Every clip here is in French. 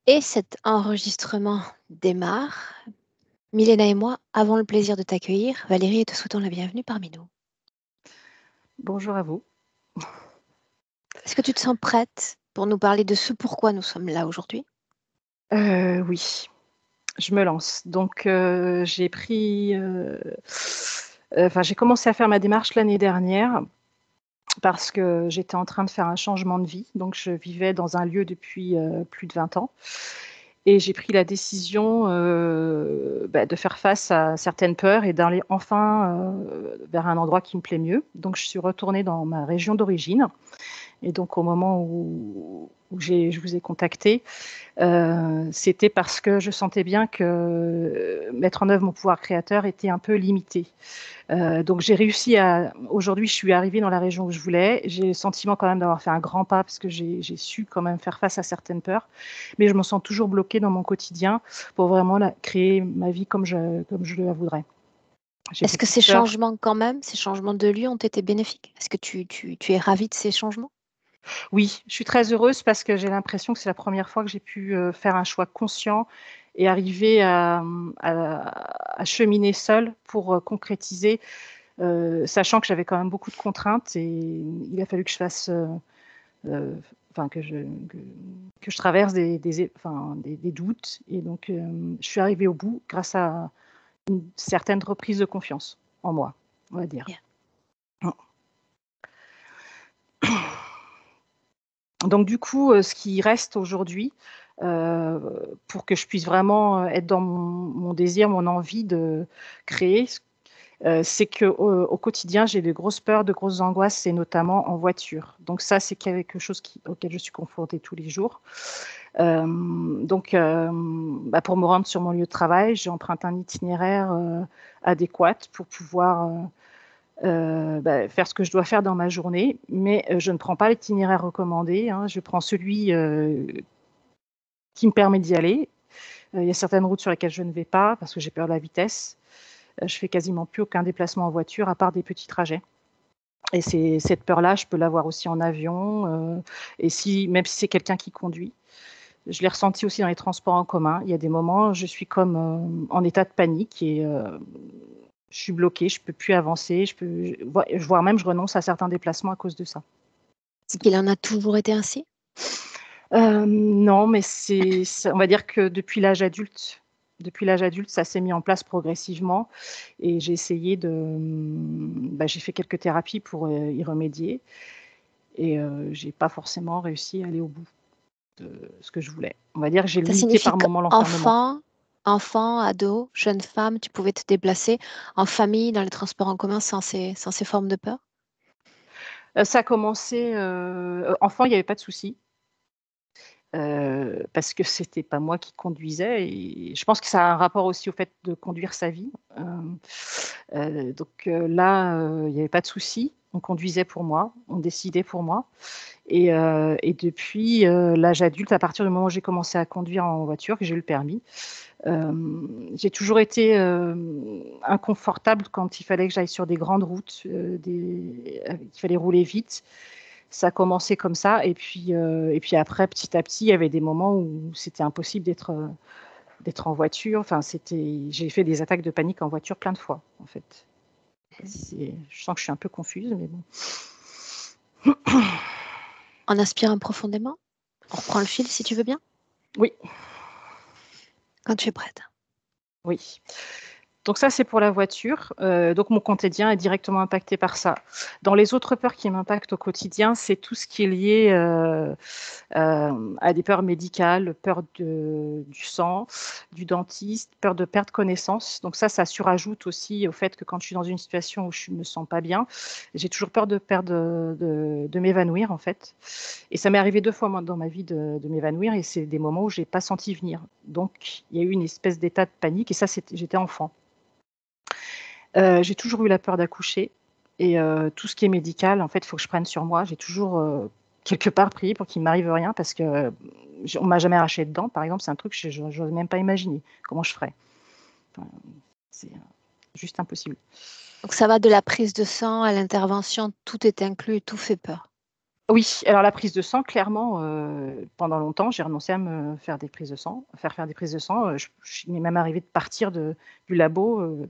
Et cet enregistrement démarre. Milena et moi avons le plaisir de t'accueillir, Valérie, et te souhaitons la bienvenue parmi nous. Bonjour à vous. Est-ce que tu te sens prête pour nous parler de ce pourquoi nous sommes là aujourd'hui? Oui, je me lance. Donc, j'ai commencé à faire ma démarche l'année dernière parce que j'étais en train de faire un changement de vie. Donc, je vivais dans un lieu depuis plus de 20 ans et j'ai pris la décision de faire face à certaines peurs et d'aller enfin vers un endroit qui me plaît mieux. Donc, je suis retournée dans ma région d'origine. Et donc, au moment où je vous ai contacté, c'était parce que je sentais bien que mettre en œuvre mon pouvoir créateur était un peu limité. Donc j'ai réussi à... Aujourd'hui, je suis arrivée dans la région où je voulais. J'ai le sentiment quand même d'avoir fait un grand pas parce que j'ai su quand même faire face à certaines peurs. Mais je me sens toujours bloquée dans mon quotidien pour vraiment créer ma vie comme je la voudrais. J'ai Est-ce que beaucoup de ces peurs. changements quand même, ces changements de lieu ont été bénéfiques? Est-ce que tu es ravie de ces changements? Oui, je suis très heureuse parce que j'ai l'impression que c'est la première fois que j'ai pu faire un choix conscient et arriver à cheminer seule pour concrétiser, sachant que j'avais quand même beaucoup de contraintes et il a fallu que je fasse, euh, enfin que je traverse des doutes et donc je suis arrivée au bout grâce à une certaine reprise de confiance en moi, on va dire. Bien. Donc du coup, ce qui reste aujourd'hui, heu, pour que je puisse vraiment être dans mon désir, mon envie de créer, c'est qu'au quotidien, j'ai de grosses peurs, de grosses angoisses et notamment en voiture. Donc ça, c'est quelque chose auquel je suis confrontée tous les jours. Pour me rendre sur mon lieu de travail, j'emprunte un itinéraire, adéquat pour pouvoir, faire ce que je dois faire dans ma journée, mais je ne prends pas l'itinéraire recommandé, hein. Je prends celui, qui me permet d'y aller. Il y a certaines routes sur lesquelles je ne vais pas parce que j'ai peur de la vitesse. Je fais quasiment plus aucun déplacement en voiture à part des petits trajets et cette peur-là, je peux l'avoir aussi en avion, et même si c'est quelqu'un qui conduit. Je l'ai ressenti aussi dans les transports en commun. Il y a des moments, je suis comme, en état de panique et je suis bloquée, je peux plus avancer, voire même je renonce à certains déplacements à cause de ça. Est-ce qu'il en a toujours été ainsi? Non, mais on va dire que depuis l'âge adulte, ça s'est mis en place progressivement et j'ai essayé j'ai fait quelques thérapies pour, y remédier et j'ai pas forcément réussi à aller au bout de ce que je voulais. On va dire que j'ai Ça limité signifie par moments l'enfermement. qu'enfant, ado, jeune femme, tu pouvais te déplacer en famille, dans les transports en commun sans ces formes de peur? Ça a commencé, enfant, il y avait pas de souci. Parce que c'était pas moi qui conduisais et je pense que ça a un rapport aussi au fait de conduire sa vie. Il y avait pas de souci. On conduisait pour moi, on décidait pour moi et depuis, l'âge adulte, à partir du moment où j'ai commencé à conduire en voiture, que j'ai eu le permis, j'ai toujours été, inconfortable quand il fallait que j'aille sur des grandes routes, qu'il fallait rouler vite. Ça a commencé comme ça et puis après, petit à petit, il y avait des moments où c'était impossible d'être en voiture. Enfin, j'ai fait des attaques de panique en voiture plein de fois, en fait. Je sens que je suis un peu confuse, mais bon. En inspirant profondément, on reprend le fil si tu veux bien, Oui, quand tu es prête. oui. Donc ça, c'est pour la voiture. Donc mon quotidien est directement impacté par ça. Dans les autres peurs qui m'impactent au quotidien, c'est tout ce qui est lié, à des peurs médicales, peur du sang, du dentiste, peur de perdre connaissance. Donc ça surajoute aussi au fait que quand je suis dans une situation où je ne me sens pas bien, j'ai toujours peur de perdre, de m'évanouir en fait. Et ça m'est arrivé 2 fois moi dans ma vie de m'évanouir et c'est des moments où j'ai pas senti venir. Donc il y a eu une espèce d'état de panique et ça j'étais enfant. J'ai toujours eu la peur d'accoucher et tout ce qui est médical, en fait, il faut que je prenne sur moi. J'ai toujours, quelque part prié pour qu'il ne m'arrive rien parce que, on m'a jamais arraché de dents, par exemple, c'est un truc que j'ose même pas imaginer comment je ferais. Enfin, c'est, juste impossible. Donc ça va de la prise de sang à l'intervention, tout est inclus, tout fait peur. Oui, alors la prise de sang, clairement, pendant longtemps, j'ai renoncé à me faire des prises de sang, faire des prises de sang. Il m'est même arrivé de partir du labo.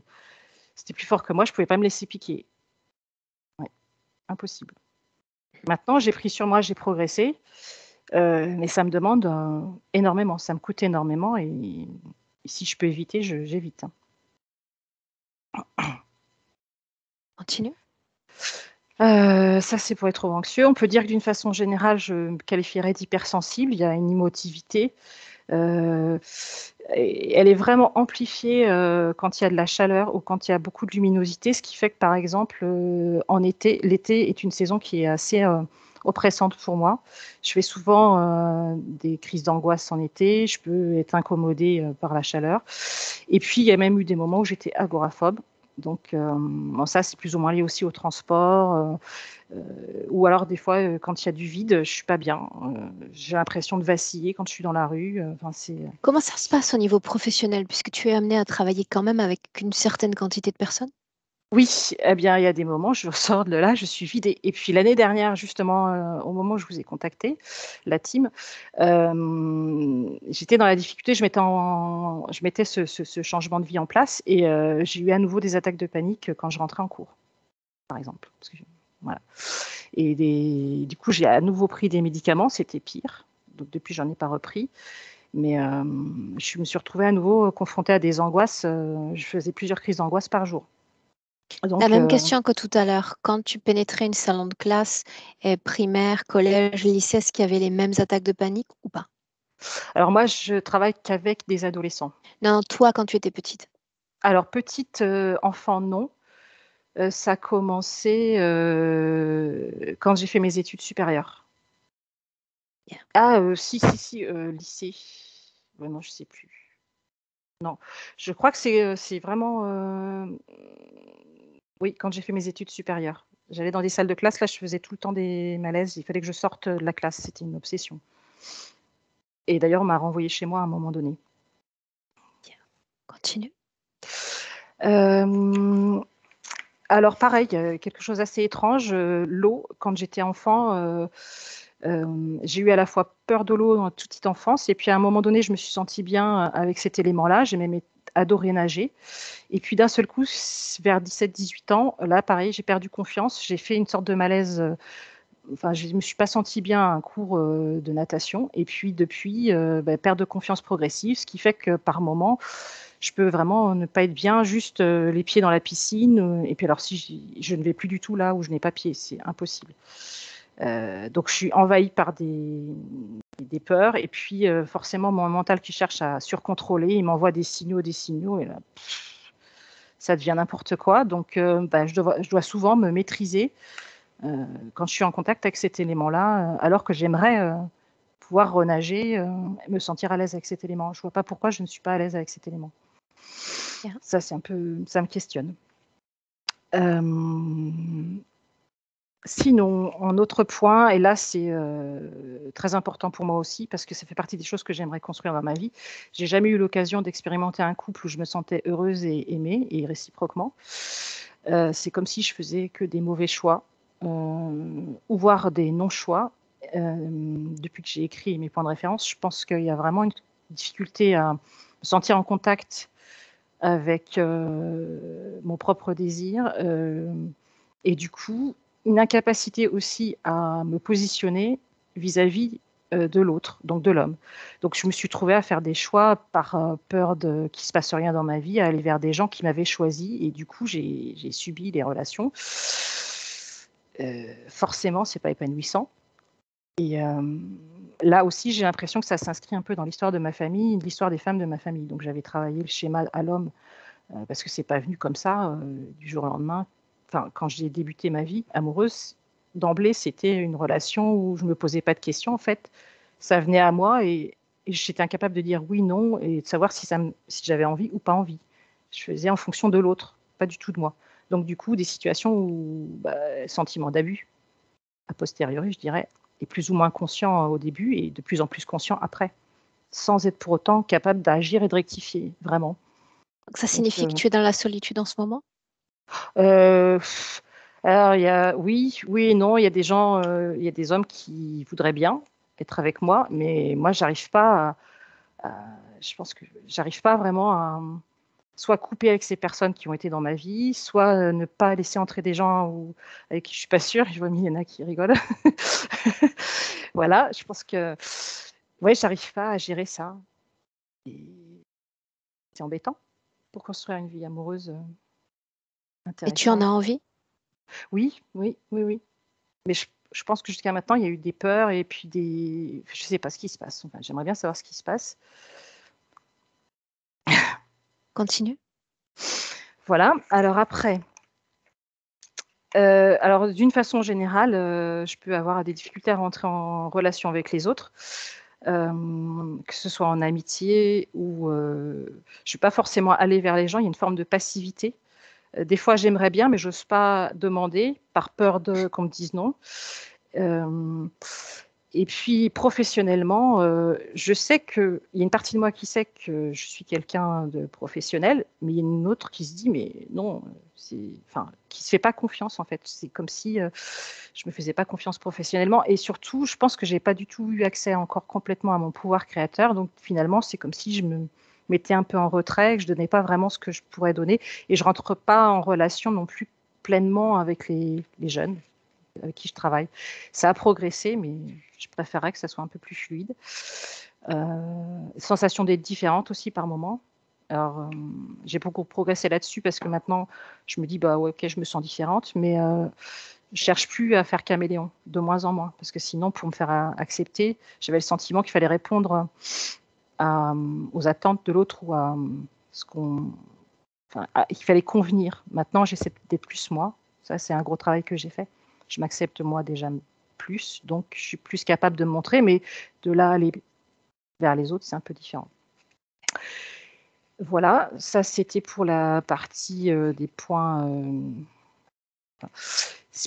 C'était plus fort que moi, je ne pouvais pas me laisser piquer. Ouais, impossible. Maintenant, j'ai pris sur moi, j'ai progressé, mais ça me demande énormément, ça me coûte énormément et si je peux éviter, j'évite. Continue. Ça, c'est pour être trop anxieux. On peut dire que d'une façon générale, je me qualifierais d'hypersensible. Il y a une émotivité. Et elle est vraiment amplifiée quand il y a de la chaleur ou quand il y a beaucoup de luminosité, ce qui fait que, par exemple, en été, l'été est une saison qui est assez oppressante pour moi. Je fais souvent des crises d'angoisse en été, je peux être incommodée par la chaleur. Et puis, il y a même eu des moments où j'étais agoraphobe. Donc, bon, ça, c'est plus ou moins lié aussi au transport. Ou alors, des fois, quand il y a du vide, je ne suis pas bien. J'ai l'impression de vaciller quand je suis dans la rue. Enfin, c'est... Comment ça se passe au niveau professionnel, puisque tu es amené à travailler quand même avec une certaine quantité de personnes? Oui, eh bien, il y a des moments, je sors de là, je suis vidée. Et puis l'année dernière, justement, au moment où je vous ai contacté, la team, j'étais dans la difficulté, je mettais ce changement de vie en place et j'ai eu à nouveau des attaques de panique quand je rentrais en cours, par exemple. Voilà. Et du coup, j'ai à nouveau pris des médicaments, c'était pire. Donc depuis, j'en ai pas repris. Mais je me suis retrouvée à nouveau confrontée à des angoisses. Je faisais plusieurs crises d'angoisse par jour. La Donc, même question que tout à l'heure. Quand tu pénétrais une salle de classe, primaire, collège, lycée, est-ce qu'il y avait les mêmes attaques de panique ou pas? alors moi, je travaille qu'avec des adolescents. Non, toi, quand tu étais petite. Alors, petite enfant, non. Ça a commencé quand j'ai fait mes études supérieures. Bien. Ah, si, lycée. Ouais, non, je sais plus. Non, je crois que c'est vraiment, oui, quand j'ai fait mes études supérieures. J'allais dans des salles de classe, là, je faisais tout le temps des malaises. Il fallait que je sorte de la classe, c'était une obsession. Et d'ailleurs, on m'a renvoyée chez moi à un moment donné. Bien. Continue. Hem, alors pareil, quelque chose d'assez étrange, l'eau, quand j'étais enfant, j'ai eu à la fois peur de l'eau dans toute petite enfance et puis à un moment donné, je me suis sentie bien, avec cet élément-là. J'ai même adoré nager et puis d'un seul coup, vers 17-18 ans, là pareil, j'ai perdu confiance. J'ai fait une sorte de malaise, enfin je me suis pas sentie bien à un cours, de natation et puis depuis, perte de confiance progressive, ce qui fait que par moment, je peux vraiment ne pas être bien, juste, les pieds dans la piscine, et puis alors si je ne vais plus du tout là où je n'ai pas pied, c'est impossible. Donc je suis envahie par des peurs et puis, forcément mon mental qui cherche à surcontrôler, il m'envoie des signaux et là, ça devient n'importe quoi donc je dois souvent me maîtriser, quand je suis en contact avec cet élément-là, alors que j'aimerais, pouvoir renager, me sentir à l'aise avec cet élément. Je vois pas pourquoi je ne suis pas à l'aise avec cet élément. Bien. Ça, c'est un peu ça me questionne. Hem, Sinon, un autre point et là, c'est, très important pour moi aussi parce que ça fait partie des choses que j'aimerais construire dans ma vie. J'ai jamais eu l'occasion d'expérimenter un couple où je me sentais heureuse et aimée et réciproquement. C'est comme si je faisais que des mauvais choix, ou voire des non-choix. Depuis que j'ai écrit mes points de référence, je pense qu'il y a vraiment une difficulté à me sentir en contact avec, mon propre désir, et du coup, une incapacité aussi à me positionner vis-à-vis, de l'autre, donc de l'homme. Donc je me suis trouvée à faire des choix par, peur qu'il ne se passe rien dans ma vie, à aller vers des gens qui m'avaient choisie et du coup j'ai subi les relations. Forcément, c'est pas épanouissant et là aussi, j'ai l'impression que ça s'inscrit un peu dans l'histoire de ma famille, l'histoire des femmes de ma famille. Donc j'avais travaillé le schéma à l'homme. Parce que c'est pas venu comme ça, du jour au lendemain. Enfin, quand j'ai débuté ma vie amoureuse, d'emblée, c'était une relation où je me posais pas de questions, en fait. Ça venait à moi et j'étais incapable de dire oui, non et de savoir si j'avais envie ou pas envie. Je faisais en fonction de l'autre, pas du tout de moi. Donc du coup, des situations où, sentiment d'abus, a posteriori, je dirais, et plus ou moins conscient au début et de plus en plus conscient après, sans être pour autant capable d'agir et de rectifier, vraiment. Donc ça Donc signifie que tu es dans la solitude en ce moment? Heu, Alors, oui et non. Il y a des gens, il y a des hommes qui voudraient bien être avec moi, mais moi, j'arrive pas je pense que j'arrive pas vraiment à soit couper avec ces personnes qui ont été dans ma vie, soit ne pas laisser entrer des gens avec qui je suis pas sûre. Je vois Milena qui rigole. Voilà, je pense que ouais, j'arrive pas à gérer ça. Et c'est embêtant pour construire une vie amoureuse Et tu en as intéressante. envie? Oui. Mais je pense que jusqu'à maintenant, il y a eu des peurs et puis je sais pas ce qui se passe. Enfin, j'aimerais bien savoir ce qui se passe. Continue. Voilà. Alors après, alors d'une façon générale, je peux avoir des difficultés à rentrer en relation avec les autres, que ce soit en amitié ou je suis pas forcément aller vers les gens. Il y a une forme de passivité. Des fois, j'aimerais bien, mais j'ose pas demander par peur qu'on me dise non. Et puis professionnellement, je sais qu'il y a une partie de moi qui sait que je suis quelqu'un de professionnel, mais il y a une autre qui se dit mais non, qui se fait pas confiance en fait. C'est comme si je me faisais pas confiance professionnellement et surtout, je pense que j'ai pas du tout eu accès encore complètement à mon pouvoir créateur. Donc finalement, c'est comme si je me mettais un peu en retrait, que je donnais pas vraiment ce que je pourrais donner et je rentre pas en relation non plus pleinement avec les jeunes avec qui je travaille. Ça a progressé, mais je préférerais que ça soit un peu plus fluide. Sensation d'être différente aussi par moment. Alors, j'ai beaucoup progressé là-dessus parce que maintenant, je me dis, bah ouais, ok, je me sens différente, mais je cherche plus à faire caméléon, de moins en moins, parce que sinon, pour me faire accepter, j'avais le sentiment qu'il fallait répondre aux attentes de l'autre ou à ce qu'on, il fallait convenir. Maintenant, j'essaie d'être plus moi. Ça, c'est un gros travail que j'ai fait. Je m'accepte moi déjà plus, donc je suis plus capable de me montrer, mais de là aller vers les autres, c'est un peu différent. Voilà, ça c'était pour la partie des points.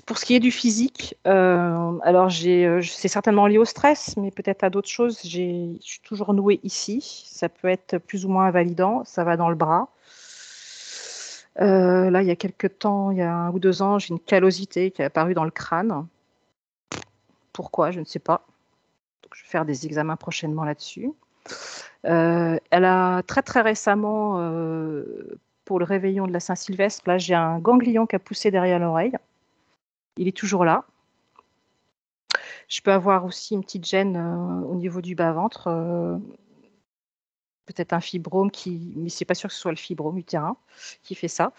Pour ce qui est du physique, alors c'est certainement lié au stress, mais peut-être à d'autres choses. Je suis toujours nouée ici. Ça peut être plus ou moins invalidant. Ça va dans le bras. Là, il y a quelques temps, il y a 1 ou 2 ans, j'ai une callosité qui est apparue dans le crâne. Pourquoi? Je ne sais pas. Donc, je vais faire des examens prochainement là-dessus. Elle a très très récemment, pour le réveillon de la Saint-Sylvestre, là j'ai un ganglion qui a poussé derrière l'oreille. Il est toujours là. Je peux avoir aussi une petite gêne au niveau du bas-ventre, peut-être un fibrome mais c'est pas sûr que ce soit le fibrome utérin qui fait ça.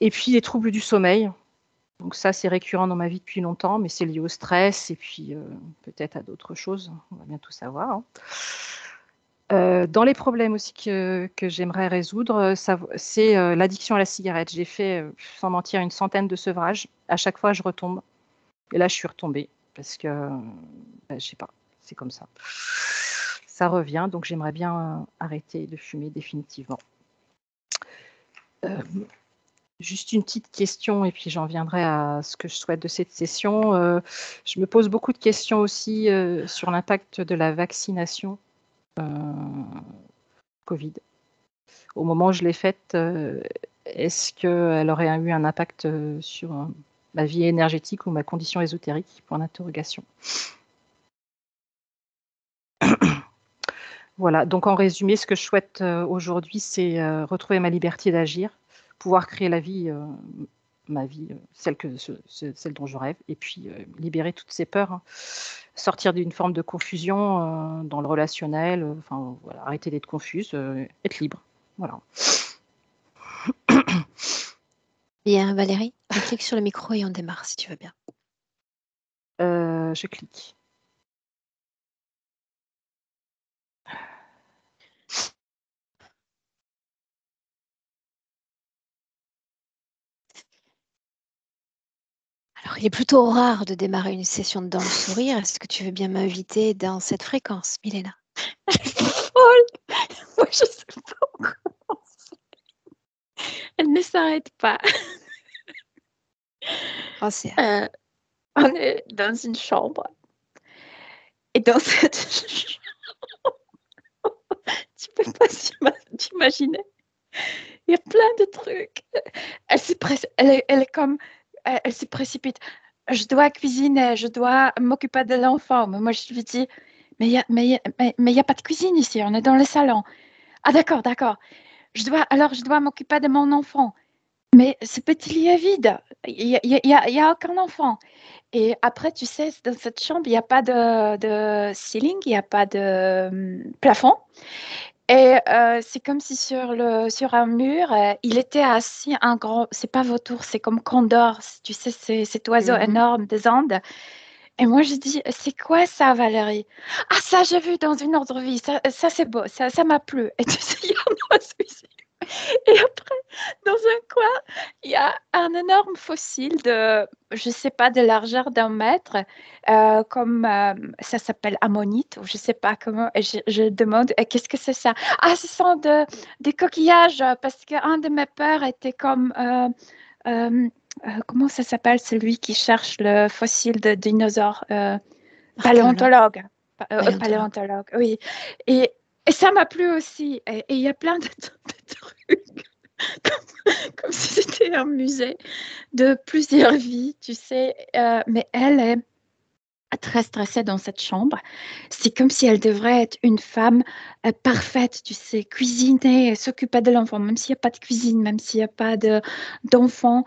Et puis les troubles du sommeil. Donc ça, c'est récurrent dans ma vie depuis longtemps, mais c'est lié au stress et puis peut-être à d'autres choses. On va bientôt savoir. Hein. Dans les problèmes aussi que j'aimerais résoudre, c'est l'addiction à la cigarette. J'ai fait, sans mentir, une centaine de sevrages. À chaque fois, je retombe. Et là, je suis retombée parce que, je sais pas, c'est comme ça. Ça revient, donc j'aimerais bien arrêter de fumer définitivement. Juste une petite question et puis j'en viendrai à ce que je souhaite de cette session. Je me pose beaucoup de questions aussi sur l'impact de la vaccination Covid. Au moment où je l'ai faite, est-ce qu'elle aurait eu un impact sur ma vie énergétique ou ma condition ésotérique? Point d'interrogation. Voilà, donc en résumé, ce que je souhaite aujourd'hui, c'est retrouver ma liberté d'agir, pouvoir créer ma vie, celle dont je rêve, et puis libérer toutes ces peurs, hein. Sortir d'une forme de confusion dans le relationnel, voilà, arrêter d'être confuse, être libre. Voilà. Bien, Valérie, on clique sur le micro et on démarre si tu veux bien. Je clique. Alors, il est plutôt rare de démarrer une session dans le sourire. Est-ce que tu veux bien m'inviter dans cette fréquence, Milena? Moi, je sais pas où commencer. Elle ne s'arrête pas. Pensez On est dans une chambre. Et dans cette chambre, tu peux pas t'imaginer. Il y a plein de trucs. Elle est comme elle se précipite. Je dois cuisiner, je dois m'occuper de l'enfant. Mais moi, je lui dis, mais y a pas de cuisine ici, on est dans le salon. Ah, d'accord, d'accord. Alors, je dois m'occuper de mon enfant. Mais ce petit lit est vide. Il y a aucun enfant. Et après, tu sais, dans cette chambre, il n'y a pas de ceiling, il n'y a pas de plafond. Et c'est comme si sur un mur, il était assis un grand, c'est pas vautour, c'est comme condor, tu sais, c'est cet oiseau Mhm. énorme des Andes. Et moi, je dis, c'est quoi ça, Valérie? Ah, ça, j'ai vu dans une autre vie, ça c'est beau, ça m'a plu. Et tu sais, il y a un oiseau ici. Et après, dans un coin, il y a un énorme fossile de, je sais pas, de largeur d'1 mètre, comme ça s'appelle ammonite, ou je sais pas comment. Et je demande, qu'est-ce que c'est ça? Ah, ce sont des coquillages, parce qu'un de mes pères était comme, euh, comment ça s'appelle, celui qui cherche le fossile de dinosaure, Archéologue, paléontologue. paléontologue. Paléontologue, oui. Et, et ça m'a plu aussi. Et il y a plein de trucs comme si c'était un musée de plusieurs vies, tu sais. Mais elle est très stressée dans cette chambre. C'est comme si elle devrait être une femme parfaite, tu sais, cuisiner, s'occuper de l'enfant, même s'il n'y a pas de cuisine, même s'il n'y a pas d'enfant.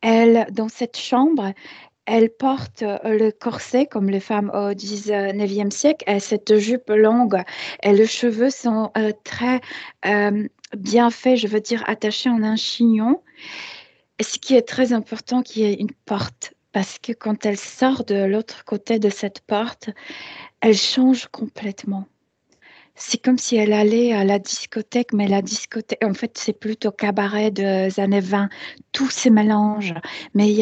Elle, dans cette chambre, elle porte le corset comme les femmes au 19e siècle, et cette jupe longue, et les cheveux sont très bien faits, je veux dire attachés en un chignon. Et ce qui est très important, qu'il y ait une porte, parce que quand elle sort de l'autre côté de cette porte, elle change complètement. C'est comme si elle allait à la discothèque, mais la discothèque, en fait, c'est plutôt cabaret des années 20. Tout se mélange. Mais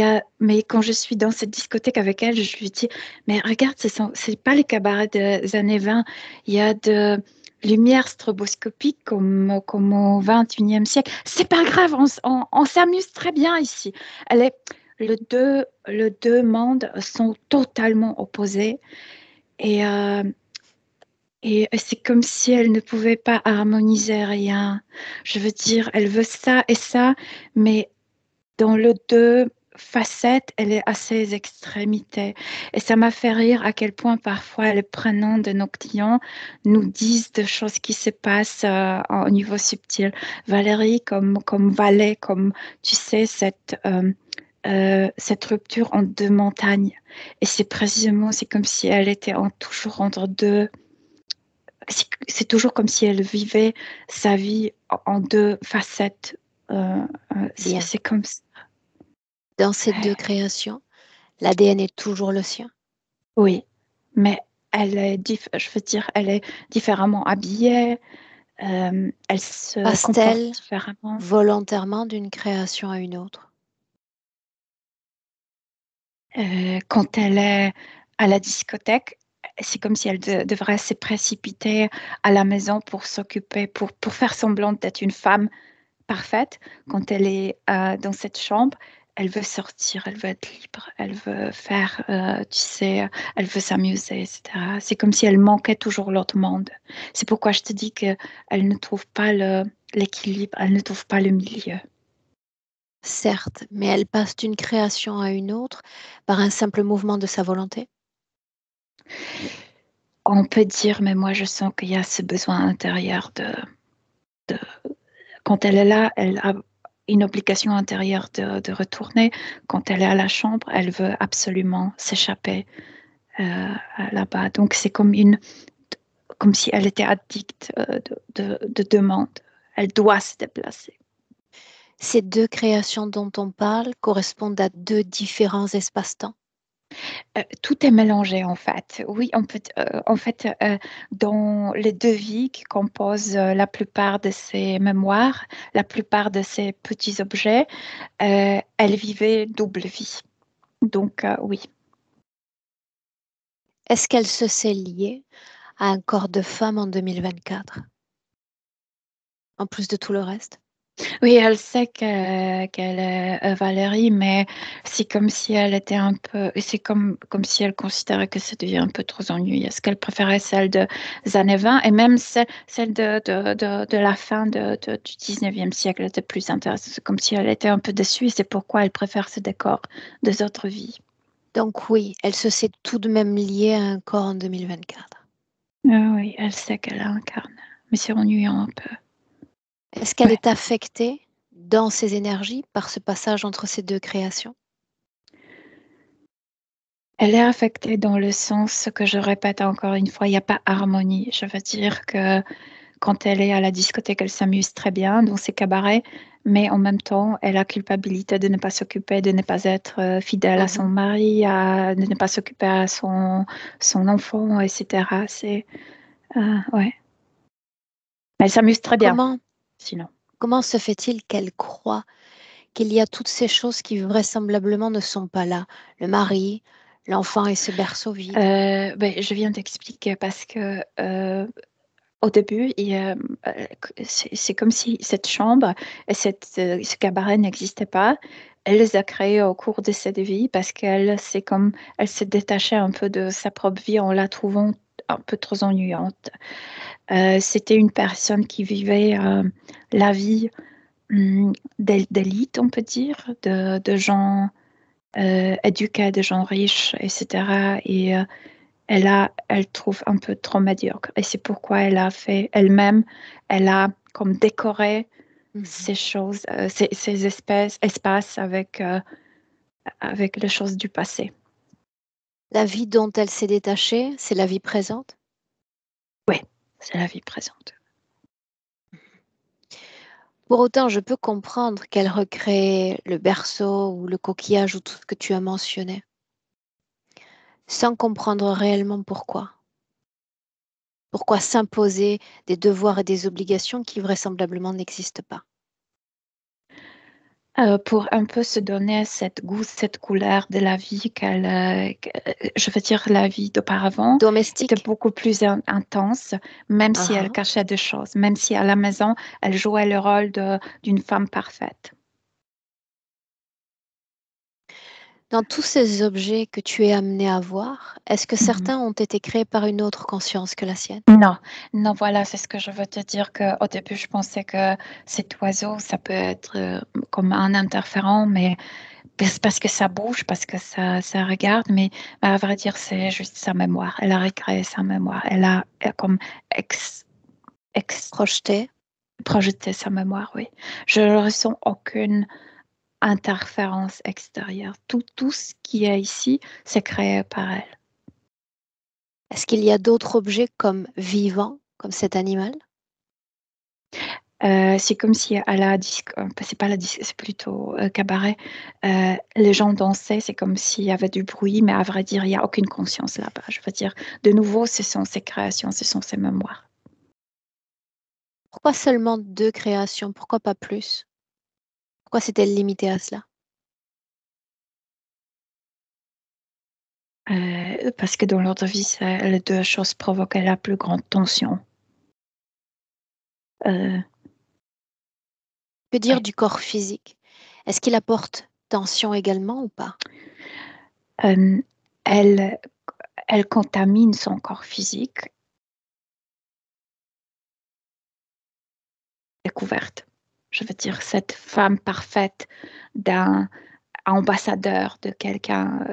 quand je suis dans cette discothèque avec elle, je lui dis, mais regarde, c'est pas les cabarets des années 20. Il y a de lumière stroboscopique comme au 21e siècle. C'est pas grave, on s'amuse très bien ici. Elle est, les deux mondes sont totalement opposés. Et c'est comme si elle ne pouvait pas harmoniser rien. Je veux dire, elle veut ça et ça, mais dans les deux facettes, elle est à ses extrémités. Et ça m'a fait rire à quel point parfois les prénoms de nos clients nous disent des choses qui se passent au niveau subtil. Valérie comme Valais, comme tu sais, cette rupture en deux montagnes. Et c'est précisément, c'est comme si elle était toujours entre deux. C'est toujours comme si elle vivait sa vie en deux facettes. Bien. C'est comme ça. Dans ces deux créations, l'ADN est toujours le sien. Oui, mais je veux dire, elle est différemment habillée, elle se comporte Passe-t-elle différemment. volontairement d'une création à une autre? Quand elle est à la discothèque, c'est comme si elle devrait se précipiter à la maison pour s'occuper, pour faire semblant d'être une femme parfaite. Quand elle est dans cette chambre, elle veut sortir, elle veut être libre, elle veut faire, tu sais, elle veut s'amuser, etc. C'est comme si elle manquait toujours l'autre monde. C'est pourquoi je te dis qu'elle ne trouve pas l'équilibre, elle ne trouve pas le milieu. Certes, mais elle passe d'une création à une autre par un simple mouvement de sa volonté. On peut dire, mais moi je sens qu'il y a ce besoin intérieur de quand elle est là, elle a une obligation intérieure de retourner. Quand elle est à la chambre, elle veut absolument s'échapper là-bas. Donc c'est comme si elle était addicte de demande. Elle doit se déplacer. Ces deux créations dont on parle correspondent à deux différents espaces-temps. Tout est mélangé en fait. Oui, en fait, dans les deux vies qui composent la plupart de ses mémoires, la plupart de ces petits objets, elle vivait double vie. Donc oui. Est-ce qu'elle se sait liée à un corps de femme en 2024, en plus de tout le reste? Oui, elle sait qu'elle est Valérie, mais c'est comme si elle était un peu, c'est comme si elle considérait que ça devient un peu trop ennuyeux. Est-ce qu'elle préférait celle des années 20 et même celle de la fin du 19e siècle était plus intéressante. C'est comme si elle était un peu déçue et c'est pourquoi elle préfère ce décor des autres vies. Donc oui, elle se sait tout de même liée à un corps en 2024. Ah oui, elle sait qu'elle incarne, mais c'est ennuyant un peu. Est-ce qu'elle Ouais. est affectée dans ses énergies par ce passage entre ces deux créations? Elle est affectée dans le sens que je répète encore une fois, il n'y a pas harmonie. Je veux dire que quand elle est à la discothèque, elle s'amuse très bien dans ses cabarets, mais en même temps, elle a culpabilité de ne pas s'occuper, de ne pas être fidèle à son Mhm. mari, de ne pas s'occuper à son enfant, etc. Ouais. Mais elle s'amuse très bien, Comment, sinon. comment se fait-il qu'elle croit qu'il y a toutes ces choses qui vraisemblablement ne sont pas là? Le mari, l'enfant et ce berceau vide. Ben, je viens d'expliquer parce que au début, c'est comme si cette chambre et ce cabaret n'existaient pas. Elle les a créés au cours de cette vie parce elle s'est détachée un peu de sa propre vie en la trouvant un peu trop ennuyante. C'était une personne qui vivait la vie d'élite, on peut dire, de gens éduqués, de gens riches, etc. Et elle trouve un peu trop médiocre. Et c'est pourquoi elle a fait elle-même, elle a comme décoré Mhm. ces choses, ces espaces avec les choses du passé. La vie dont elle s'est détachée, c'est la vie présente. Oui, c'est la vie présente. Pour autant, je peux comprendre qu'elle recrée le berceau ou le coquillage ou tout ce que tu as mentionné, sans comprendre réellement pourquoi. Pourquoi s'imposer des devoirs et des obligations qui vraisemblablement n'existent pas? Pour un peu se donner cette goût, cette couleur de la vie je veux dire, la vie d'auparavant était Domestique? beaucoup plus intense, même si elle Ah, cachait des choses, même si à la maison, elle jouait le rôle d'une femme parfaite. dans tous ces objets que tu es amené à voir, est-ce que Mhm. certains ont été créés par une autre conscience que la sienne? Non, non, voilà, c'est ce que je veux te dire qu'au début, je pensais que cet oiseau, ça peut être comme un interférent, mais c'est parce que ça bouge, parce que ça regarde, mais à vrai dire, c'est juste sa mémoire. Elle a recréé sa mémoire. Elle a comme ex, ex- Projeté? projeté sa mémoire, oui. Je ne ressens aucune interférence extérieure. Tout ce qui est ici, c'est créé par elle. Est-ce qu'il y a d'autres objets comme vivants, comme cet animal? C'est comme si à la disque, c'est pas la disque, c'est plutôt cabaret. Les gens dansaient, c'est comme s'il y avait du bruit, mais à vrai dire, il n'y a aucune conscience là-bas. Je veux dire, de nouveau, ce sont ses créations, ce sont ses mémoires. Pourquoi seulement 2 créations? Pourquoi pas plus? Pourquoi s'est-elle limitée à cela? Parce que dans l'autre vie, les deux choses provoquaient la plus grande tension. Euh, Que dire ouais. du corps physique? Est-ce qu'il apporte tension également ou pas? Euh, elle, elle contamine son corps physique, découverte. Je veux dire, cette femme parfaite d'un ambassadeur de quelqu'un,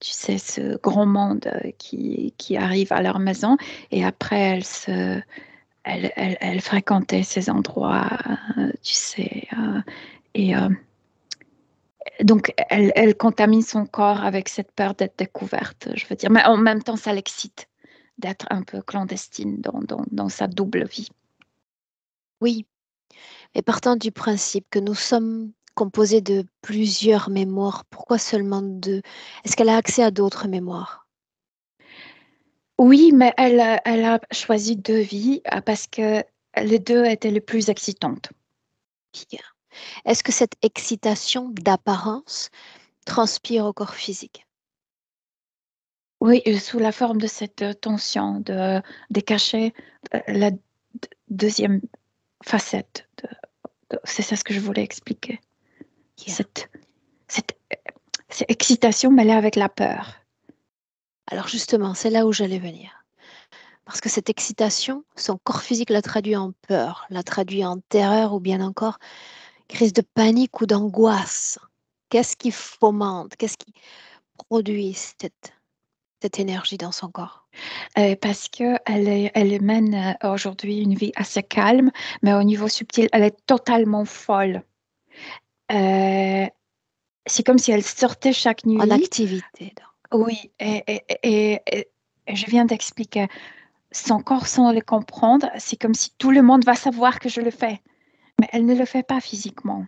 tu sais, ce grand monde qui arrive à leur maison et après elle fréquentait ces endroits, tu sais, et donc elle contamine son corps avec cette peur d'être découverte, je veux dire, mais en même temps ça l'excite d'être un peu clandestine dans sa double vie. Oui, mais partant du principe que nous sommes composés de plusieurs mémoires, pourquoi seulement 2? Est-ce qu'elle a accès à d'autres mémoires? Oui, mais elle a choisi deux vies parce que les deux étaient les plus excitantes. Bien. Est-ce que cette excitation d'apparence transpire au corps physique? Oui, sous la forme de cette tension, des cachets, la deuxième facette C'est ça ce que je voulais expliquer. Yeah. Cette excitation mêlée avec la peur. Alors justement, c'est là où j'allais venir. Parce que cette excitation, son corps physique la traduit en peur, la traduit en terreur ou bien encore crise de panique ou d'angoisse. Qu'est-ce qui fomente, qu'est-ce qui produit cette énergie dans son corps? Parce qu'elle mène aujourd'hui une vie assez calme, mais au niveau subtil, elle est totalement folle. C'est comme si elle sortait chaque En nuit. activité, donc. Oui, et je viens d'expliquer. Son corps, sans le comprendre, c'est comme si tout le monde va savoir que je le fais. Mais elle ne le fait pas physiquement.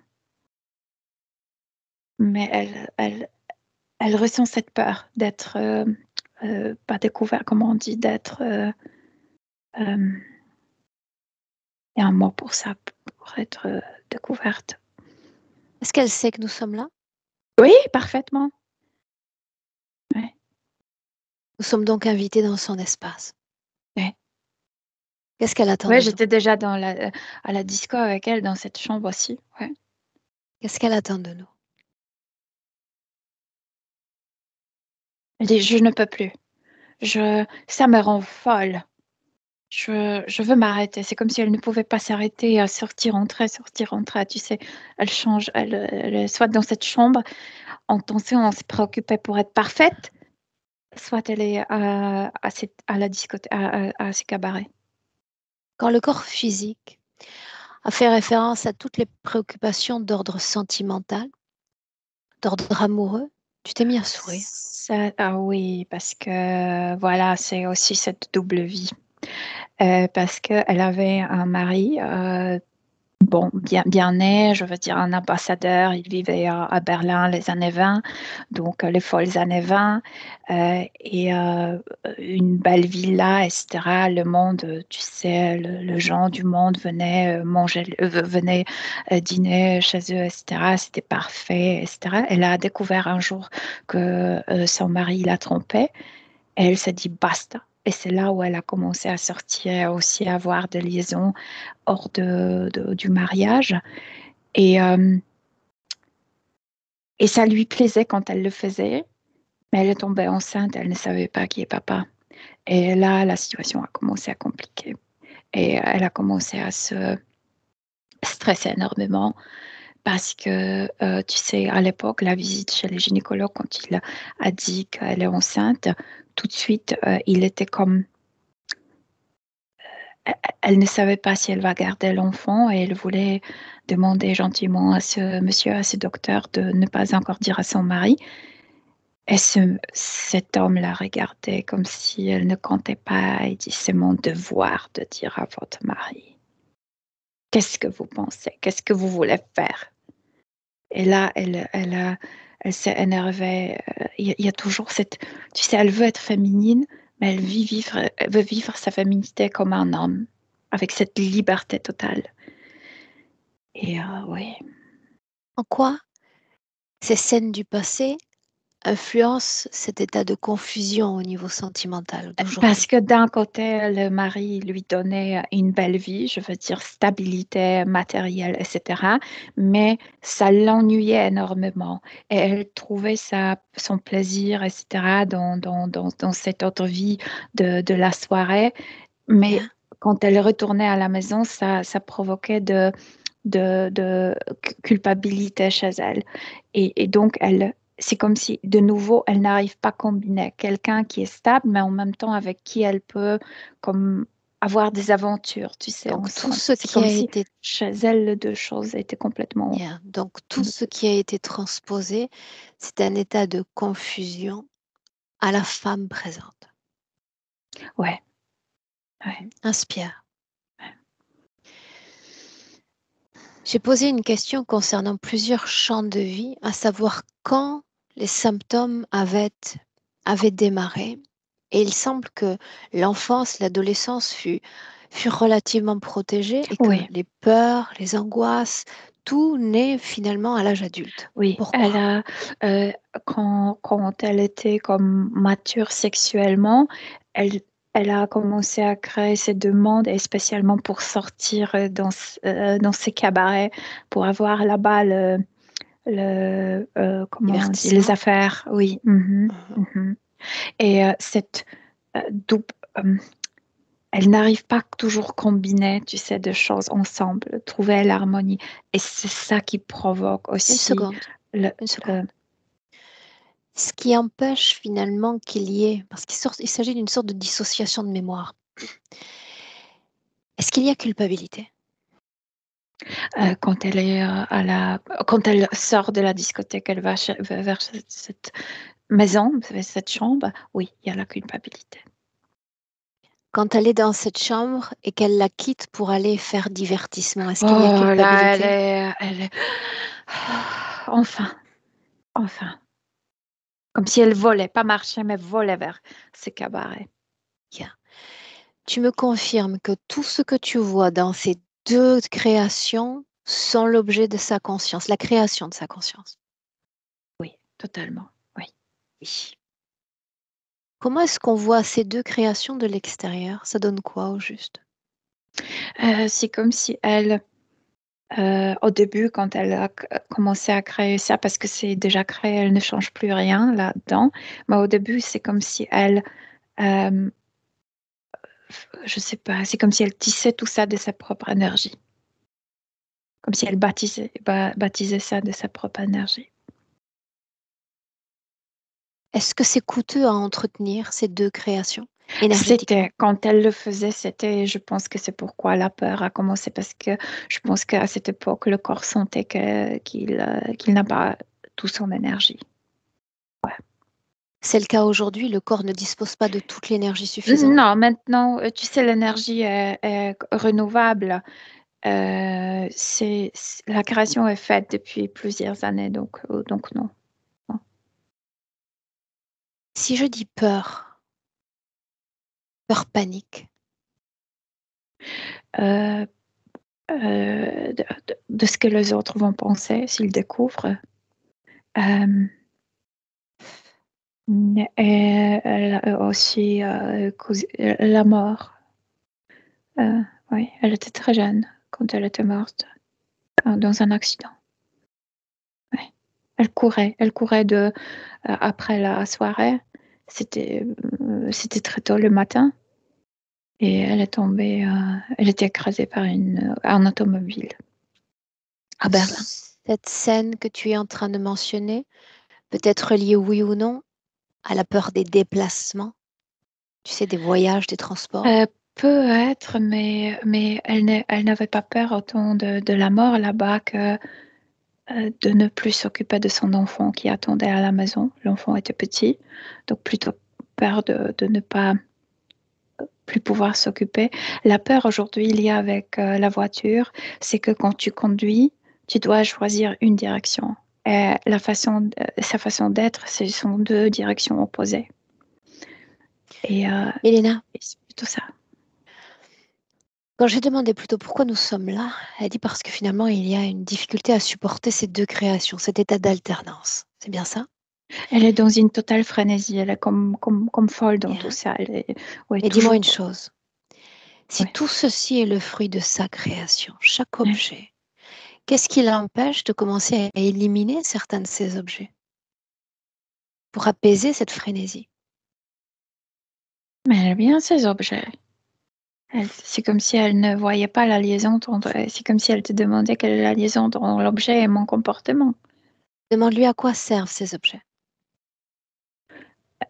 Mais elle ressent cette peur d'être pas découverte, comment on dit, d'être... il y a un mot pour ça, pour être découverte. Est-ce qu'elle sait que nous sommes là? Oui, parfaitement. Ouais. Nous sommes donc invités dans son espace. Ouais. Qu'est-ce qu'elle attend Ouais, de nous? j'étais déjà à la disco avec elle dans cette chambre aussi. Ouais. Qu'est-ce qu'elle attend de nous? Elle dit, je ne peux plus. Ça me rend folle. Je veux m'arrêter. C'est comme si elle ne pouvait pas s'arrêter à sortir, entrer, sortir, entrer. Tu sais, elle change. Elle est soit dans cette chambre, en tension, on se préoccupait pour être parfaite, soit elle est à la discothèque, à ces cabarets. Quand le corps physique a fait référence à toutes les préoccupations d'ordre sentimental, d'ordre amoureux, tu t'es mis à sourire. Ah oui, parce que voilà, c'est aussi cette double vie. Parce qu'elle avait un mari, bon, bien né, je veux dire un ambassadeur, il vivait à Berlin les années 20, donc les folles années 20, et une belle villa, etc. Le monde, tu sais, le gens du monde venaient manger, venaient dîner chez eux, etc. C'était parfait, etc. Elle a découvert un jour que son mari la trompait, et elle s'est dit basta. Et c'est là où elle a commencé à sortir, aussi à avoir des liaisons hors du mariage. Et, euh, et ça lui plaisait quand elle le faisait, mais elle est tombée enceinte, elle ne savait pas qui est papa. Et là, la situation a commencé à compliquer. Et elle a commencé à se stresser énormément parce que, tu sais, à l'époque, la visite chez les gynécologues, quand il a dit qu'elle est enceinte, tout de suite, il était comme elle ne savait pas si elle va garder l'enfant et elle voulait demander gentiment à ce monsieur, à ce docteur, de ne pas encore dire à son mari. Et cet homme la regardait comme si elle ne comptait pas et dit, c'est mon devoir de dire à votre mari. Qu'est-ce que vous pensez? Qu'est-ce que vous voulez faire? Et là, elle s'est énervée. Il y a toujours cette... Tu sais, elle veut être féminine, mais elle veut vivre sa féminité comme un homme, avec cette liberté totale. Et oui. En quoi ces scènes du passé influencent cet état de confusion au niveau sentimental Parce d'aujourd'hui? que d'un côté, le mari lui donnait une belle vie, je veux dire stabilité matérielle, etc. Mais ça l'ennuyait énormément. Et elle trouvait son plaisir, etc., dans cette autre vie de la soirée. Mais Yeah. quand elle retournait à la maison, ça provoquait de culpabilité chez elle. Et donc, c'est comme si, de nouveau, elle n'arrive pas à combiner quelqu'un qui est stable, mais en même temps avec qui elle peut comme avoir des aventures, tu sais, Donc tout ensemble. ce C'est qui comme a si été, chez elle, les deux choses étaient complètement... yeah. Donc tout ce qui a été transposé, c'est un état de confusion à la femme présente. Ouais, ouais. Inspire. J'ai posé une question concernant plusieurs champs de vie, à savoir quand les symptômes avaient démarré. Et il semble que l'enfance, l'adolescence furent relativement protégées et que Oui, les peurs, les angoisses, tout naît finalement à l'âge adulte. oui. Pourquoi? Euh, quand elle était comme mature sexuellement, elle, elle a commencé à créer ses demandes, et spécialement pour sortir dans ces cabarets, pour avoir là-bas comment on dit, les Divertissement. affaires, oui. Et cette double, elle n'arrive pas toujours à combiner, tu sais, deux choses ensemble, trouver l'harmonie. Et c'est ça qui provoque Une aussi seconde, le, une seconde. Ce qui empêche finalement qu'il y ait, parce qu'il s'agit d'une sorte de dissociation de mémoire. Est-ce qu'il y a culpabilité? quand elle est quand elle sort de la discothèque, elle va vers cette maison, cette chambre, oui, il y a la culpabilité. Quand elle est dans cette chambre et qu'elle la quitte pour aller faire divertissement, est-ce Oh qu'il y a là, culpabilité? elle est... Enfin. Comme si elle volait, pas marchait, mais volait vers ce cabaret. Bien. Tu me confirmes que tout ce que tu vois dans ces deux créations sont l'objet de sa conscience, la création de sa conscience. Oui, totalement. Oui. Oui. Comment est-ce qu'on voit ces deux créations de l'extérieur? Ça donne quoi au juste? C'est comme si elle, au début, quand elle a commencé à créer ça, parce que c'est déjà créé, elle ne change plus rien là-dedans. Mais au début, c'est comme si elle, je sais pas, c'est comme si elle tissait tout ça de sa propre énergie. Comme si elle baptisait ça de sa propre énergie. Est-ce que c'est coûteux à entretenir ces deux créations énergétiquement? C'était, quand elle le faisait, je pense que c'est pourquoi la peur a commencé, parce que je pense qu'à cette époque, le corps sentait qu'il n'a pas toute son énergie. C'est le cas aujourd'hui, le corps ne dispose pas de toute l'énergie suffisante. Non, maintenant, tu sais, l'énergie est renouvelable. La création est faite depuis plusieurs années, donc non. Si je dis peur, peur panique, Euh, de ce que les autres vont penser s'ils découvrent. Et elle a aussi la mort. Oui, elle était très jeune quand elle était morte dans un accident. Ouais. Elle courait après la soirée. C'était très tôt le matin et elle est tombée. Elle était écrasée par un automobile à Berlin. cette scène que tu es en train de mentionner peut être liée, oui ou non, à la peur des déplacements, tu sais, des voyages, des transports. Peut être, mais elle n'avait pas peur autant de la mort là-bas que de ne plus s'occuper de son enfant qui attendait à la maison. L'enfant était petit, donc plutôt peur de ne pas plus pouvoir s'occuper. La peur aujourd'hui, il y a avec la voiture, c'est que quand tu conduis, tu dois choisir une direction. Et sa façon d'être, ce sont deux directions opposées. Et Elena, c'est plutôt ça. quand j'ai demandé plutôt pourquoi nous sommes là, elle a dit parce que finalement il y a une difficulté à supporter ces deux créations, cet état d'alternance. C'est bien ça? Elle est dans une totale frénésie, elle est comme folle dans tout Bien. ça. Ouais, Et dis-moi toujours. une chose, si Ouais. tout ceci est le fruit de sa création, chaque Ouais. objet, qu'est-ce qui l'empêche de commencer à éliminer certains de ces objets pour apaiser cette frénésie? Mais elle aime bien ces objets. C'est comme si elle ne voyait pas la liaison c'est comme si elle te demandait quelle est la liaison entre l'objet et mon comportement. Demande-lui à quoi servent ces objets.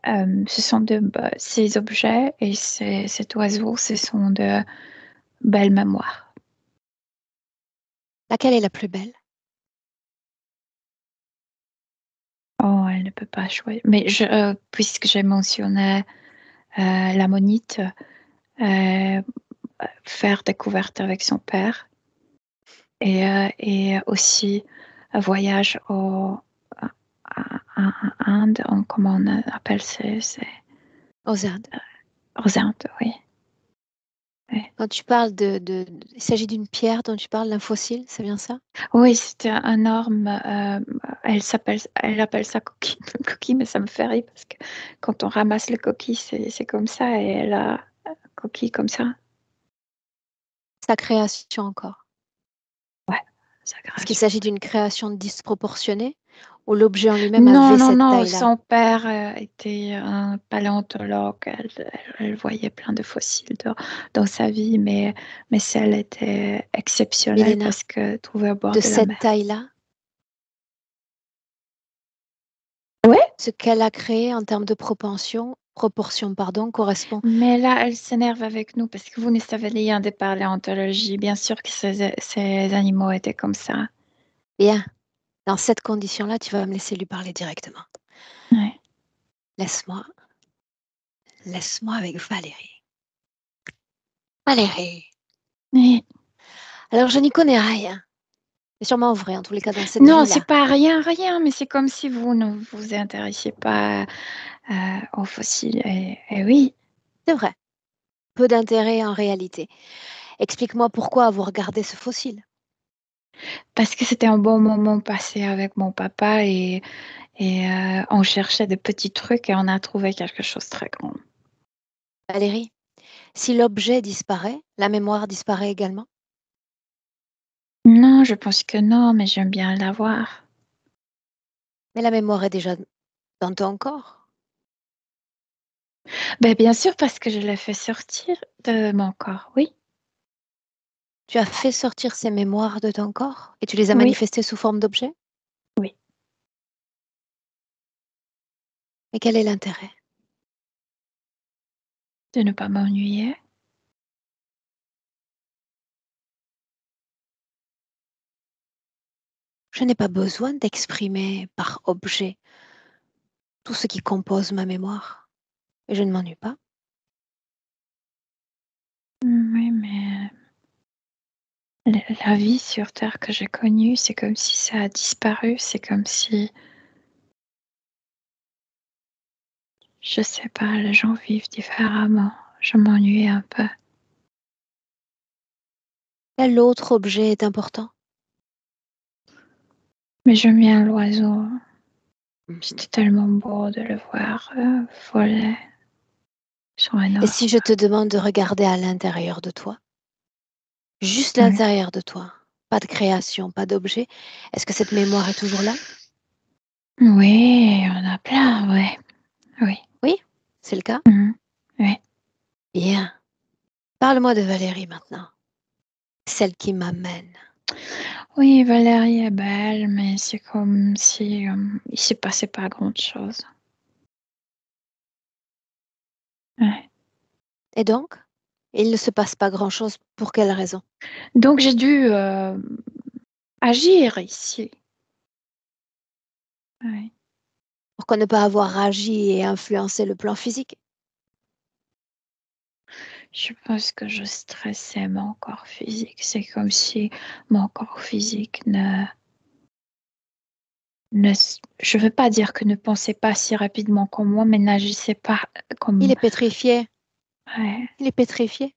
Ce sont ces objets et cet oiseau, ce sont de belles mémoires. Laquelle est la plus belle? Oh, elle ne peut pas choisir. Mais puisque j'ai mentionné la monite, euh, faire découverte avec son père et aussi un voyage à Inde, comment on appelle Aux Indes. aux Indes, oui. Quand tu parles il s'agit d'une pierre dont tu parles, d'un fossile, c'est bien ça? Oui, c'était un orme. Elle appelle ça coquille, coquille, mais ça me fait rire parce que quand on ramasse le coquille, c'est comme ça et coquille comme ça. Sa création encore. Ça Est-ce qu'il crache. s'agit d'une création disproportionnée ou l'objet en lui-même Non, avait non, cette non. taille-là? Son père était un paléontologue. Elle voyait plein de fossiles dans sa vie, mais celle était exceptionnelle Milena, parce qu'elle trouvait au bord de de la cette mer. taille-là, Ouais, ce qu'elle a créé en termes de proportion, correspond. mais là, elle s'énerve avec nous parce que vous ne savez rien de paléontologie. Bien sûr que ces animaux étaient comme ça. Bien, dans cette condition-là, tu vas me laisser lui parler directement. Ouais. Laisse-moi avec Valérie. Valérie. Oui. Alors, je n'y connais rien. C'est sûrement vrai, en tous les cas, dans cette Non, c'est vie-là. pas rien, rien, mais c'est comme si vous ne vous intéressiez pas aux fossiles. Et oui, C'est vrai. Peu d'intérêt en réalité. Explique-moi pourquoi avoir gardé ce fossile. parce que c'était un bon moment passé avec mon papa et on cherchait des petits trucs et on a trouvé quelque chose de très grand. Valérie, si l'objet disparaît, la mémoire disparaît également. Non, je pense que non, mais j'aime bien l'avoir. Mais la mémoire est déjà dans ton corps. Ben, bien sûr, parce que je l'ai fait sortir de mon corps, oui. Tu as fait sortir ces mémoires de ton corps et tu les as Oui, manifestées sous forme d'objets. oui. Mais quel est l'intérêt? De ne pas m'ennuyer. Je n'ai pas besoin d'exprimer par objet tout ce qui compose ma mémoire. Et je ne m'ennuie pas. Oui, mais la vie sur Terre que j'ai connue, c'est comme si ça a disparu. C'est comme si, je sais pas, les gens vivent différemment. Je m'ennuie un peu. Quel autre objet est important? Mais j'aime bien l'oiseau. Mhm. C'était tellement beau de le voir voler sur un Et si arbre. je te demande de regarder à l'intérieur de toi, juste Oui, l'intérieur de toi, pas de création, pas d'objet, est-ce que cette mémoire est toujours là? oui, on a plein, ouais. Oui. Oui, c'est le cas? Mhm. Oui. Bien. Parle-moi de Valérie maintenant, celle qui m'amène. Oui, Valérie est belle, mais c'est comme si il s'est passé pas grand-chose. Ouais. Et donc, il ne se passe pas grand-chose. Pour quelle raison? Donc j'ai dû agir ici. Ouais. Pourquoi ne pas avoir agi et influencé le plan physique? Je pense que je stressais mon corps physique. C'est comme si mon corps physique je ne veux pas dire que ne pensait pas si rapidement comme moi, mais n'agissait pas Il comme. est pétrifié. Ouais, Il est pétrifié.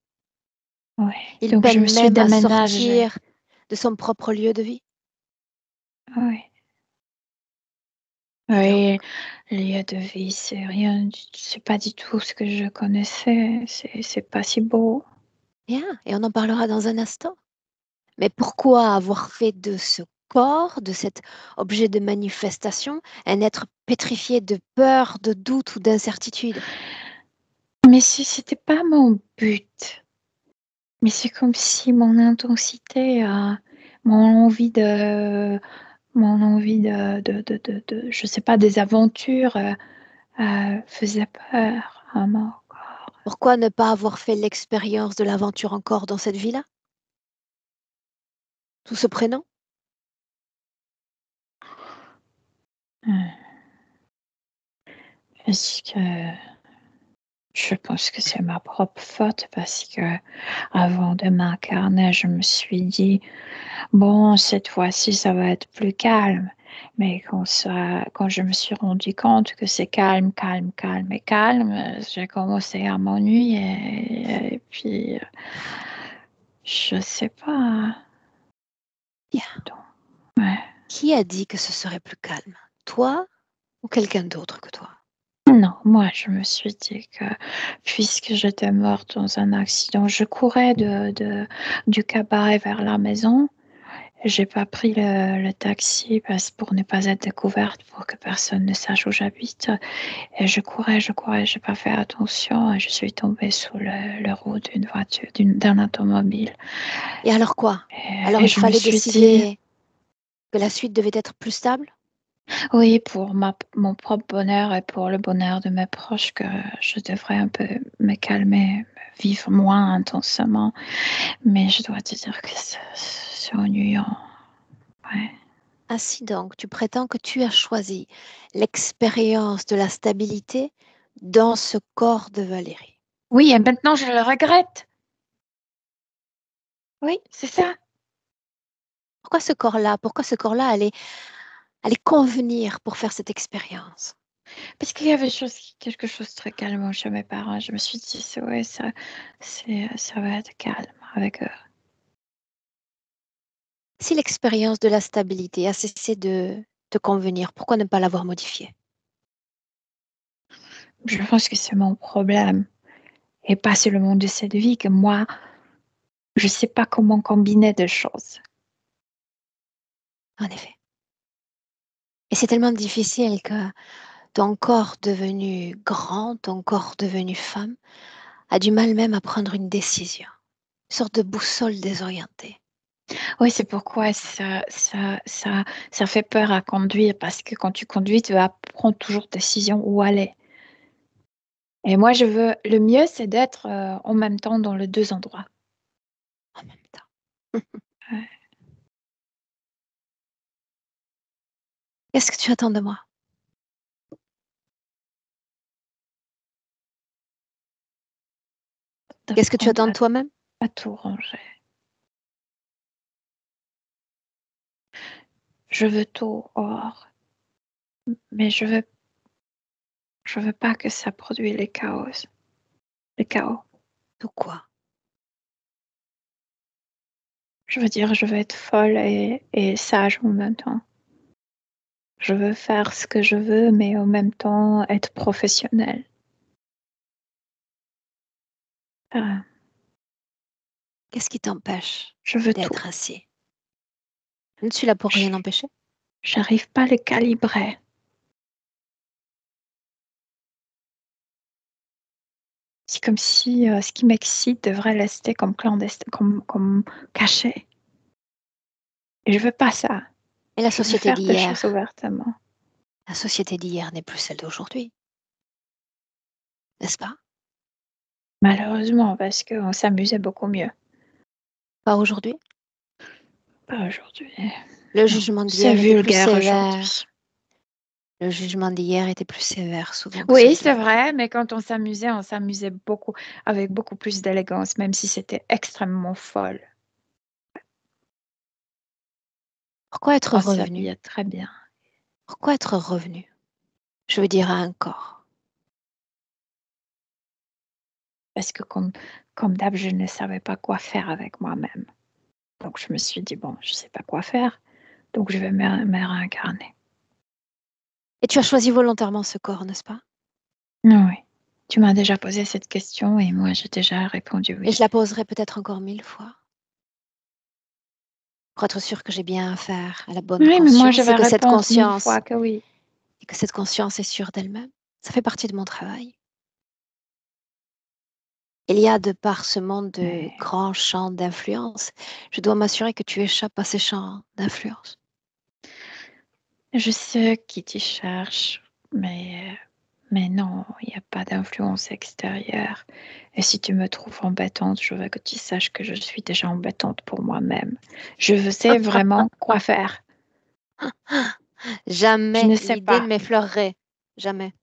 ouais. Il Donc je me peine suis même à déménagée. sortir de son propre lieu de vie. Ouais. Et donc, Oui, lieu de vie, c'est rien, c'est pas du tout ce que je connaissais. C'est pas si beau. bien, et on en parlera dans un instant. Mais pourquoi avoir fait de ce corps, de cet objet de manifestation, un être pétrifié de peur, de doute ou d'incertitude? Mais c'était pas mon but. Mais c'est comme si mon intensité, mon envie de, mon envie je sais pas, des aventures faisait peur à mon corps. Pourquoi ne pas avoir fait l'expérience de l'aventure encore dans cette vie-là? Tout se prenant? Hmm. Parce que je pense que c'est ma propre faute parce que avant de m'incarner, je me suis dit, bon, cette fois-ci, ça va être plus calme. Mais quand je me suis rendu compte que c'est calme, calme, calme et calme, j'ai commencé à m'ennuyer. Et puis, je sais pas. Bien. Donc, ouais. Qui a dit que ce serait plus calme? Toi ou quelqu'un d'autre que toi? Non, moi, je me suis dit que puisque j'étais morte dans un accident, je courais du cabaret vers la maison. J'ai pas pris le taxi pour ne pas être découverte, pour que personne ne sache où j'habite. Et je courais, j'ai pas fait attention et je suis tombée sous le roue d'une voiture, d'un automobile. Et alors quoi? Alors Et il je me fallait suis dit, décider que la suite devait être plus stable? oui, pour mon propre bonheur et pour le bonheur de mes proches, que je devrais un peu me calmer, vivre moins intensément. Mais je dois te dire que c'est ennuyant. Ouais. Ainsi donc, tu prétends que tu as choisi l'expérience de la stabilité dans ce corps de Valérie. Oui, et maintenant je le regrette. Oui. C'est ça. Pourquoi ce corps-là? Pourquoi ce corps-là allait convenir pour faire cette expérience? Parce qu'il y avait quelque chose de très calme chez mes parents. Je me suis dit, ouais, ça va être calme avec eux. Si l'expérience de la stabilité a cessé de te convenir, pourquoi ne pas l'avoir modifiée? Je pense que c'est mon problème. Et pas seulement de cette vie, que moi, je sais pas comment combiner des choses. En effet. Et c'est tellement difficile que ton corps devenu grand, ton corps devenu femme, a du mal même à prendre une décision. Une sorte de boussole désorientée. Oui, c'est pourquoi ça fait peur à conduire, parce que quand tu conduis, tu vas prendre toujours décision où aller. Et moi, le mieux, c'est d'être en même temps dans les deux endroits. En même temps. Ouais. Qu'est-ce que tu attends de moi? Qu'est-ce que tu attends de toi-même? À tout ranger. Je veux tout hors, mais je veux pas que ça produise les chaos. Les chaos. Tout quoi? Je veux dire, je veux être folle et sage en même temps. Je veux faire ce que je veux, mais en même temps être professionnelle. Ah, Qu'est-ce qui t'empêche je veux tout. d'être ainsi? Je ne suis là pour rien empêcher. J'arrive pas à le calibrer. C'est comme si ce qui m'excite devrait rester comme clandestin, comme caché. Et je veux pas ça. Et la Je veux société faire des choses d'hier, ouvertement. la société d'hier n'est plus celle d'aujourd'hui, n'est-ce pas? Malheureusement, parce qu'on s'amusait beaucoup mieux. Pas aujourd'hui. Pas aujourd'hui. Le Non, jugement c'est d'hier était plus vulgaire sévère. aujourd'hui. Le jugement d'hier était plus sévère souvent que Oui, celui c'est d'aujourd'hui. vrai, mais quand on s'amusait beaucoup, avec beaucoup plus d'élégance, même si c'était extrêmement folle. Pourquoi être On revenu? s'habillait très bien. Pourquoi être revenu? Je veux dire à un corps. Parce que comme d'hab, je ne savais pas quoi faire avec moi-même. Donc je me suis dit, bon, je ne sais pas quoi faire, donc je vais me réincarner. Et tu as choisi volontairement ce corps, n'est-ce pas? Oui. Tu m'as déjà posé cette question et moi j'ai déjà répondu Et oui. je la poserai peut-être encore 1000 fois. Pour être sûr que j'ai bien affaire à la bonne Oui, mais moi je conscience vais répondre 1000 fois que oui. et que cette conscience est sûre d'elle-même. Ça fait partie de mon travail. Il y a de par ce monde de Mais grands champs d'influence, je dois m'assurer que tu échappes à ces champs d'influence. je sais qui t'y cherche, mais non, il n'y a pas d'influence extérieure. Et si tu me trouves embêtante, je veux que tu saches que je suis déjà embêtante pour moi-même. Je sais vraiment quoi faire. Je Jamais ne sais l'idée ne pas. m'effleurerait. Jamais.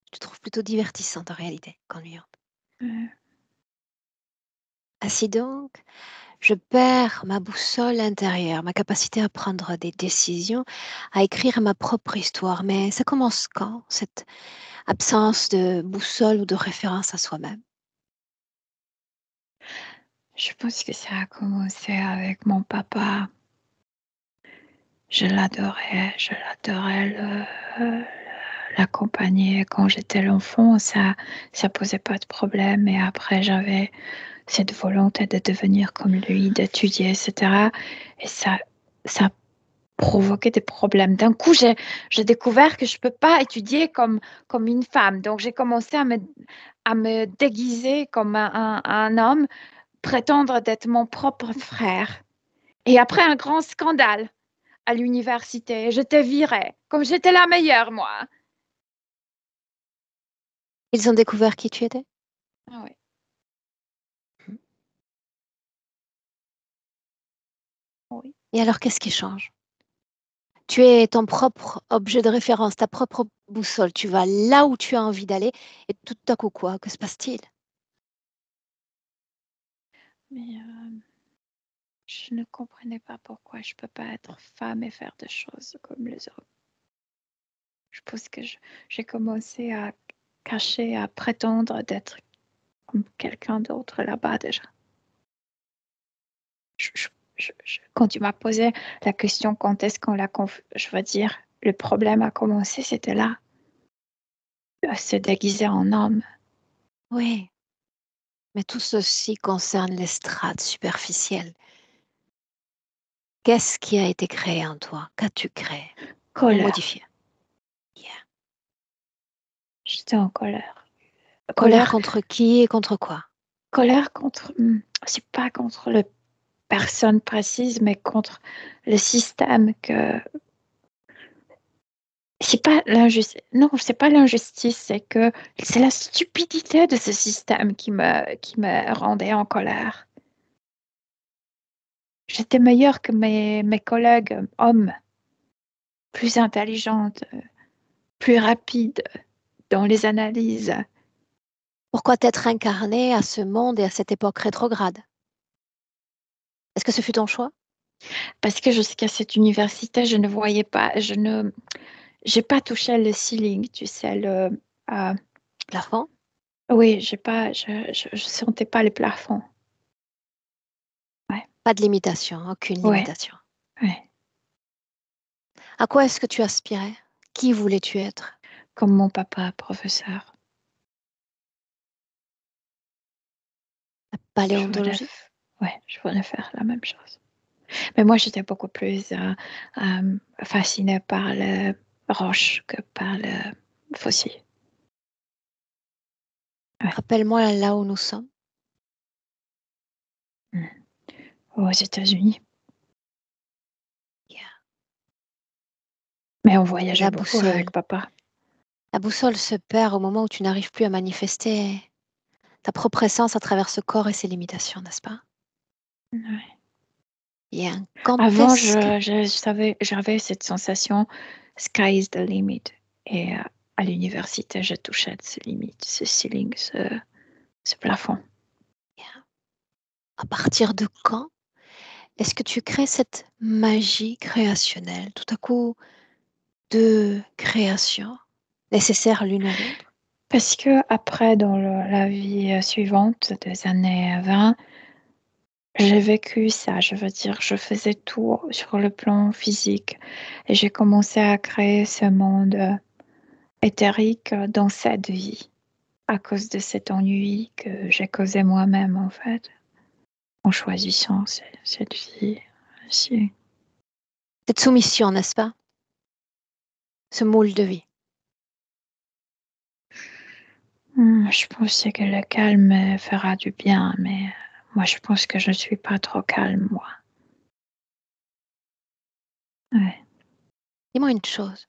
Je te trouve plutôt divertissante en réalité qu'ennuyante. Euh, Ainsi donc, je perds ma boussole intérieure, ma capacité à prendre des décisions, à écrire ma propre histoire. Mais ça commence quand, cette absence de boussole ou de référence à soi-même? Je pense que ça a commencé avec mon papa. Je l'adorais l'accompagner quand j'étais l'enfant, ça posait pas de problème. Et après, j'avais cette volonté de devenir comme lui, d'étudier, etc. Et ça provoquait des problèmes. D'un coup, j'ai découvert que je peux pas étudier comme une femme. Donc, j'ai commencé à me déguiser comme un homme, prétendre d'être mon propre frère. Et après un grand scandale à l'université, je te virais, comme j'étais la meilleure, moi. Ils ont découvert qui tu étais? Ah oui. Oui. Et alors, qu'est-ce qui change? Tu es ton propre objet de référence, ta propre boussole. Tu vas là où tu as envie d'aller et tout à coup, quoi? Que se passe-t-il? Mais je ne comprenais pas pourquoi je ne peux pas être femme et faire des choses comme les hommes. Je pense que j'ai commencé à cacher, à prétendre d'être comme quelqu'un d'autre là-bas déjà. Quand tu m'as posé la question quand est-ce qu'on l'a je veux dire, le problème a commencé, c'était là. Se déguiser en homme. Oui, mais tout ceci concerne les strates superficielles. Qu'est-ce qui a été créé en toi? Qu'as-tu créé ou Colère. modifié? Yeah. J'étais en colère. Colère contre qui et contre quoi? Colère contre, c'est pas contre la personne précise, mais contre le système que. C'est pas l'injustice. Non, c'est pas l'injustice, c'est la stupidité de ce système qui me rendait en colère. J'étais meilleure que mes collègues hommes, plus intelligente, plus rapide dans les analyses. Pourquoi t'être incarné à ce monde et à cette époque rétrograde? Est-ce que ce fut ton choix? Parce que jusqu'à cette université, je ne voyais pas, j'ai pas touché le ceiling, tu sais, euh, Plafond? oui, j'ai pas, je sentais pas les plafonds. Ouais, Pas de limitation, aucune ouais, limitation. ouais. À quoi est-ce que tu aspirais? Qui voulais-tu être? Comme mon papa, professeur. La Je voulais, paléontologie? ouais, je voulais faire la même chose. Mais moi, j'étais beaucoup plus fascinée par le roche que par le fossile. Ouais. Rappelle-moi là où nous sommes. Aux États-Unis. Yeah. Mais on voyageait La beaucoup boussole. avec papa. La boussole se perd au moment où tu n'arrives plus à manifester ta propre essence à travers ce corps et ses limitations, n'est-ce pas? Ouais. Et quand Avant, est-ce que... j'avais cette sensation, sky is the limit. Et à l'université, je touchais ce limite, ce ceiling, ce plafond. Yeah. À partir de quand est-ce que tu crées cette magie créationnelle, tout à coup, de création, nécessaire l'une à l'autre? Parce que après, dans la vie suivante des années 20, j'ai vécu ça. Je veux dire, je faisais tout sur le plan physique. Et j'ai commencé à créer ce monde éthérique dans cette vie, à cause de cet ennui que j'ai causé moi-même, en fait, en choisissant cette vie ainsi. Cette soumission, n'est-ce pas? Ce moule de vie. Je pensais que le calme fera du bien, mais moi, je pense que je ne suis pas trop calme, moi. Ouais, Dis-moi une chose.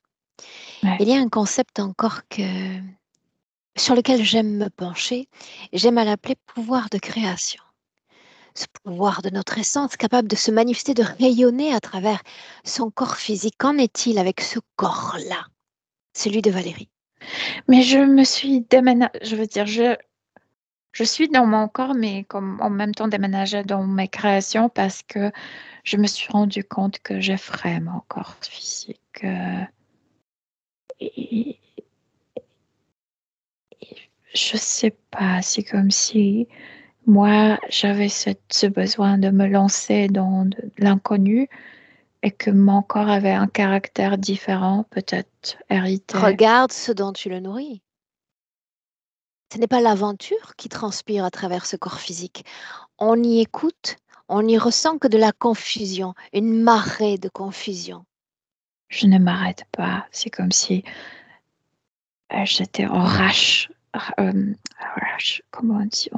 ouais. Il y a un concept encore sur lequel j'aime me pencher. J'aime à l'appeler pouvoir de création. Ce pouvoir de notre essence capable de se manifester, de rayonner à travers son corps physique. Qu'en est-il avec ce corps-là, celui de Valérie? Mais je me suis déménagée, je veux dire, je suis dans mon corps, mais comme en même temps déménagée dans mes créations parce que je me suis rendu compte que j'effraie mon corps physique. Et, je sais pas, c'est comme si moi, j'avais ce besoin de me lancer dans l'inconnu, et que mon corps avait un caractère différent, peut-être hérité. Regarde ce dont tu le nourris. Ce n'est pas l'aventure qui transpire à travers ce corps physique. On y écoute, on n'y ressent que de la confusion, une marée de confusion. Je ne m'arrête pas. C'est comme si j'étais en rage. Comment on dit?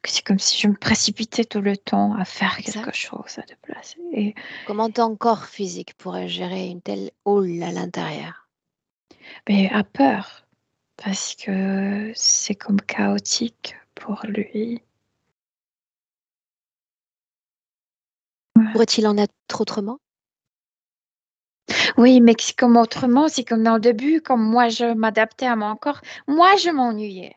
C'est comme si je me précipitais tout le temps à faire Exact. quelque chose, à déplacer. Et Comment ton corps physique pourrait gérer une telle houle à l'intérieur? mais à peur, parce que c'est comme chaotique pour lui. Pourrait-il en être autrement? Oui, mais c'est comme autrement, c'est comme dans le début, comme moi je m'adaptais à mon corps, moi je m'ennuyais.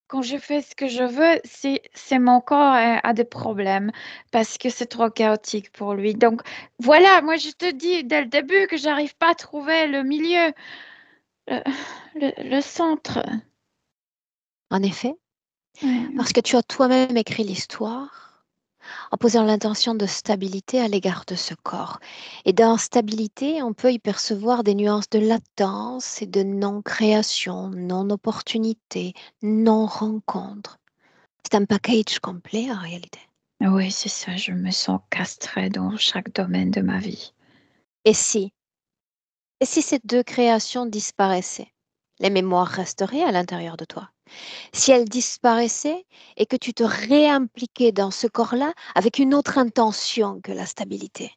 Quand je fais ce que je veux, c'est mon corps a des problèmes parce que c'est trop chaotique pour lui. Donc voilà, moi je te dis dès le début que j'arrive pas à trouver le milieu, le, le centre. En effet, Ouais. parce que tu as toi-même écrit l'histoire en posant l'intention de stabilité à l'égard de ce corps. Et dans stabilité, on peut y percevoir des nuances de latence et de non-création, non-opportunité, non-rencontre. C'est un package complet en réalité. Oui, c'est ça, je me sens castrée dans chaque domaine de ma vie. Et si, et si ces deux créations disparaissaient, les mémoires resteraient à l'intérieur de toi. Si elles disparaissaient et que tu te réimpliquais dans ce corps-là avec une autre intention que la stabilité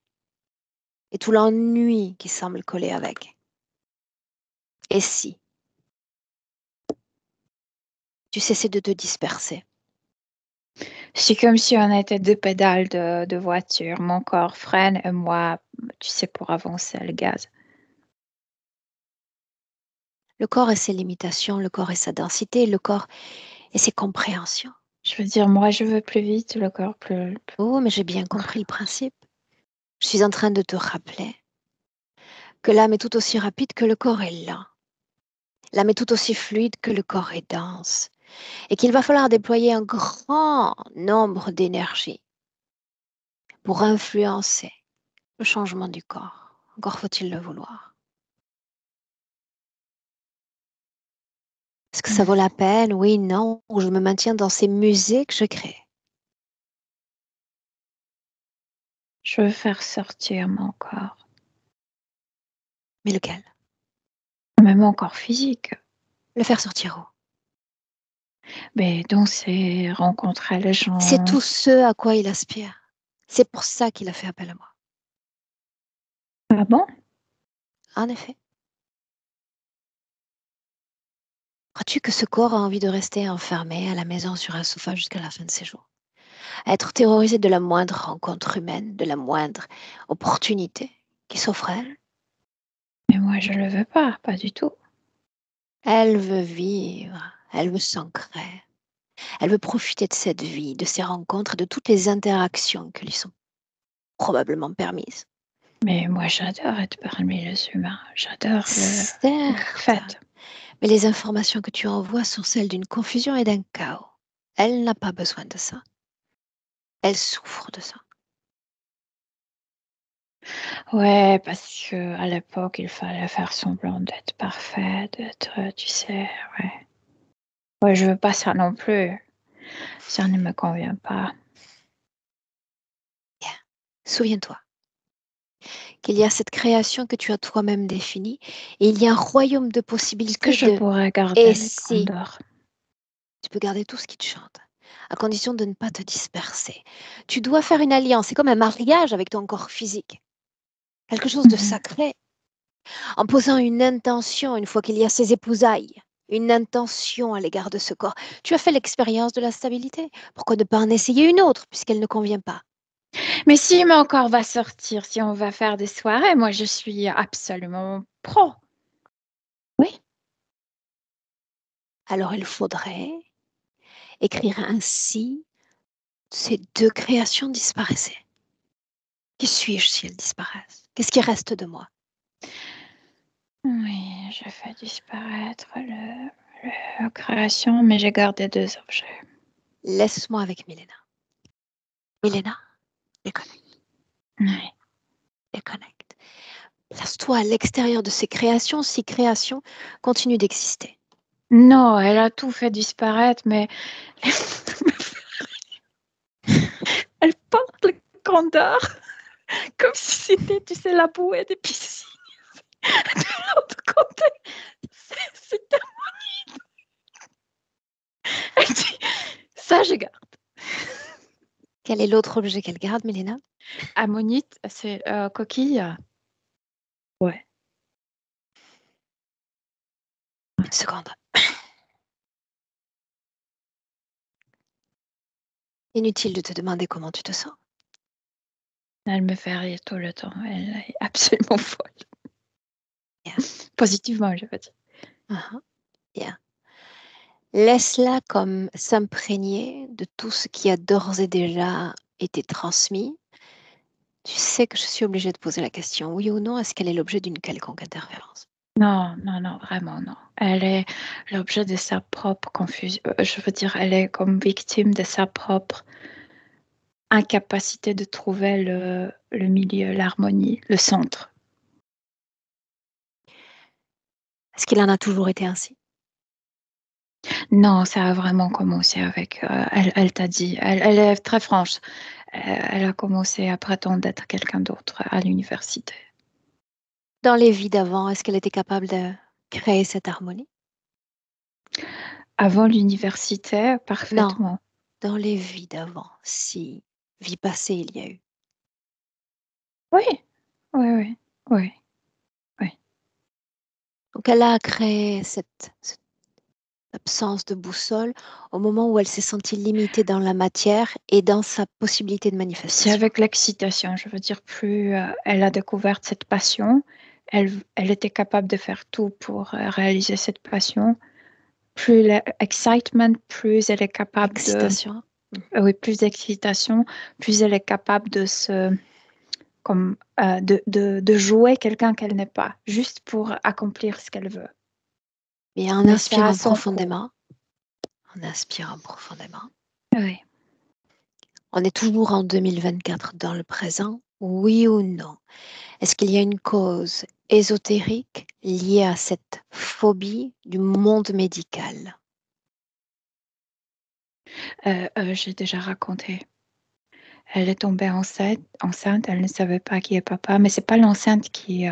et tout l'ennui qui semble coller avec. Et si tu cessais de te disperser? C'est comme si on était deux pédales de voiture. Mon corps freine et moi, tu sais, pour avancer le gaz. Le corps et ses limitations, le corps et sa densité, le corps et ses compréhensions. Je veux dire, moi, je veux plus vite, le corps plus. Oh, mais j'ai bien compris le principe. Je suis en train de te rappeler que l'âme est tout aussi rapide que le corps est lent. L'âme est tout aussi fluide que le corps est dense. Et qu'il va falloir déployer un grand nombre d'énergies pour influencer le changement du corps. Encore faut-il le vouloir. Est-ce que ça vaut la peine? Oui, non. Ou je me maintiens dans ces musées que je crée? Je veux faire sortir mon corps. Mais lequel? Même mon corps physique. Le faire sortir où? Mais danser, rencontrer les gens. C'est tout ce à quoi il aspire. C'est pour ça qu'il a fait appel à moi. Ah bon? En effet. Crois-tu que ce corps a envie de rester enfermé à la maison sur un sofa jusqu'à la fin de ses jours? À être terrorisé de la moindre rencontre humaine, de la moindre opportunité qui s'offre à elle? Mais moi, je le veux pas du tout. Elle veut vivre, elle veut s'ancrer, elle veut profiter de cette vie, de ses rencontres, de toutes les interactions qui lui sont probablement permises. Mais moi, j'adore être parmi les humains. J'adore le Certes, fait. mais les informations que tu envoies sont celles d'une confusion et d'un chaos. Elle n'a pas besoin de ça. Elle souffre de ça. Ouais, parce que à l'époque, il fallait faire semblant d'être parfait, d'être, tu sais, ouais. Ouais, je veux pas ça non plus. Ça ne me convient pas. Bien. Souviens-toi qu'il y a cette création que tu as toi-même définie et il y a un royaume de Est-ce que possibilités je de pourrais et garder les si condors? tu peux garder tout ce qui te chante, à condition de ne pas te disperser. Tu dois faire une alliance, c'est comme un mariage avec ton corps physique, quelque chose de Mhm. sacré, en posant une intention une fois qu'il y a ces épousailles, une intention à l'égard de ce corps. Tu as fait l'expérience de la stabilité, pourquoi ne pas en essayer une autre puisqu'elle ne convient pas? Mais si mon corps va sortir, si on va faire des soirées, moi je suis absolument pro. Oui. Alors il faudrait écrire ainsi ces deux créations disparaissaient. Qui suis-je si elles disparaissent? Qu'est-ce qui reste de moi? Oui, je fais disparaître la création, mais j'ai gardé deux objets. Laisse-moi avec Milena. Milena, je connais. Oui. Déconnecte. Place-toi à l'extérieur de ces créations si création continue d'exister. Non, elle a tout fait disparaître, mais elle porte le grandeur comme si c'était, tu sais, la bouée des piscines. De l'autre côté, c'est tellement... Elle dit, ça, je garde. Quel est l'autre objet qu'elle garde, Milena? Ammonite, c'est coquille. Ouais. Une seconde. Inutile de te demander comment tu te sens. Elle me fait rire tout le temps. Elle est absolument folle. Bien. Positivement, je veux dire. Bien. Laisse-la comme s'imprégner de tout ce qui a d'ores et déjà été transmis. Tu sais que je suis obligée de poser la question, oui ou non, est-ce qu'elle est l'objet d'une quelconque interférence? Non, vraiment non. Elle est l'objet de sa propre confusion. Je veux dire, elle est comme victime de sa propre incapacité de trouver le milieu, l'harmonie, le centre. Est-ce qu'il en a toujours été ainsi? Non, ça a vraiment commencé avec... elle t'a dit, elle est très franche. Elle a commencé à prétendre d'être quelqu'un d'autre à l'université. Dans les vies d'avant, est-ce qu'elle était capable de créer cette harmonie? Avant l'université, Non, parfaitement. dans les vies d'avant, si vie passée il y a eu. Oui, oui, oui. Donc elle a créé cette absence de boussole au moment où elle s'est sentie limitée dans la matière et dans sa possibilité de C'est manifestation. avec l'excitation, je veux dire, plus elle a découvert cette passion, elle était capable de faire tout pour réaliser cette passion. Plus l'excitement, plus elle est capable Excitation. oui, plus d'excitation, plus elle est capable de de jouer quelqu'un qu'elle n'est pas, juste pour accomplir ce qu'elle veut. Et en Mais ça a inspirant son coût. profondément, en inspirant profondément, Oui. on est toujours en 2024 dans le présent, oui ou non? Est-ce qu'il y a une cause ésotérique liée à cette phobie du monde médical? J'ai déjà raconté. Elle est tombée enceinte, elle ne savait pas qui est papa, mais c'est pas l'enceinte qui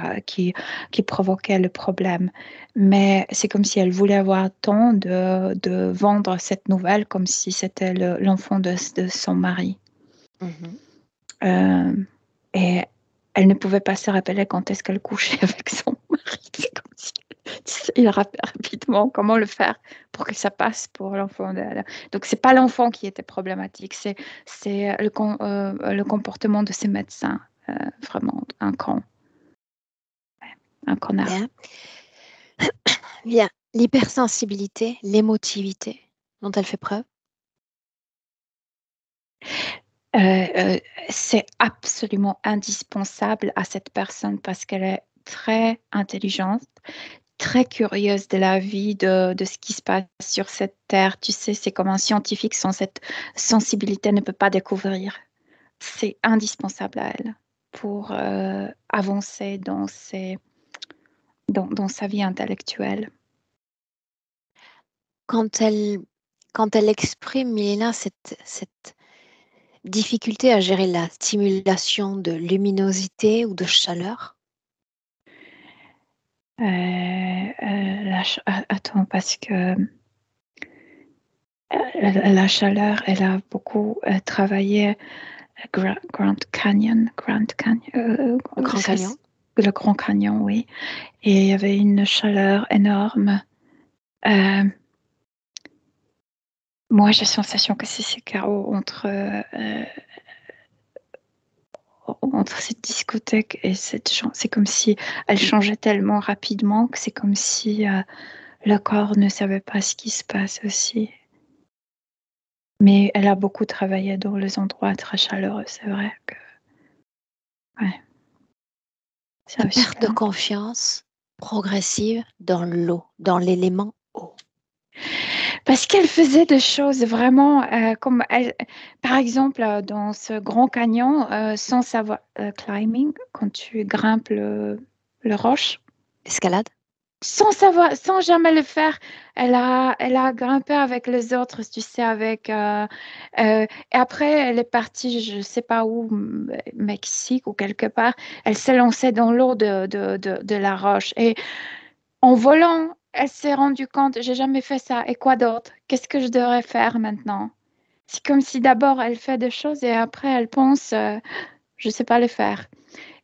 provoquait le problème. Mais c'est comme si elle voulait avoir le temps de vendre cette nouvelle comme si c'était l'enfant de son mari. Mhm. Et elle ne pouvait pas se rappeler quand est-ce qu'elle couchait avec son mari. C'est comme si il rappelait rapidement comment le faire pour que ça passe pour l'enfant. Donc, c'est pas l'enfant qui était problématique, c'est le comportement de ces médecins. Vraiment, un con. Un connard. Bien. Bien. L'hypersensibilité, l'émotivité dont elle fait preuve. C'est absolument indispensable à cette personne parce qu'elle est très intelligente, très curieuse de la vie, de ce qui se passe sur cette terre. Tu sais, c'est comme un scientifique sans cette sensibilité ne peut pas découvrir. C'est indispensable à elle pour avancer dans sa vie intellectuelle. Quand elle exprime, Milena, cette difficulté à gérer la stimulation de luminosité ou de chaleur. Attends, parce que la chaleur, elle a beaucoup travaillé Grand Canyon, Le Grand Canyon. le Grand Canyon, oui. Et il y avait une chaleur énorme. Moi, j'ai la sensation que c'est ces chaos entre cette discothèque et c'est comme si elle changeait tellement rapidement que c'est comme si le corps ne savait pas ce qui se passe aussi. Mais elle a beaucoup travaillé dans les endroits très chaleureux, c'est vrai que... Ouais. Ça La aussi, perte de confiance progressive dans l'eau, dans l'élément eau. Parce qu'elle faisait des choses vraiment comme elle, par exemple, dans ce grand canyon, sans savoir climbing, quand tu grimpes le roche, Escalade? sans savoir, sans jamais le faire, elle a grimpé avec les autres, tu sais, et après, elle est partie, je sais pas où, Mexique ou quelque part, elle s'est lancée dans l'eau de la roche. Et en volant, elle s'est rendue compte, j'ai jamais fait ça. Et quoi d'autre? Qu'est-ce que je devrais faire maintenant? C'est comme si d'abord elle fait des choses et après elle pense, je sais pas le faire.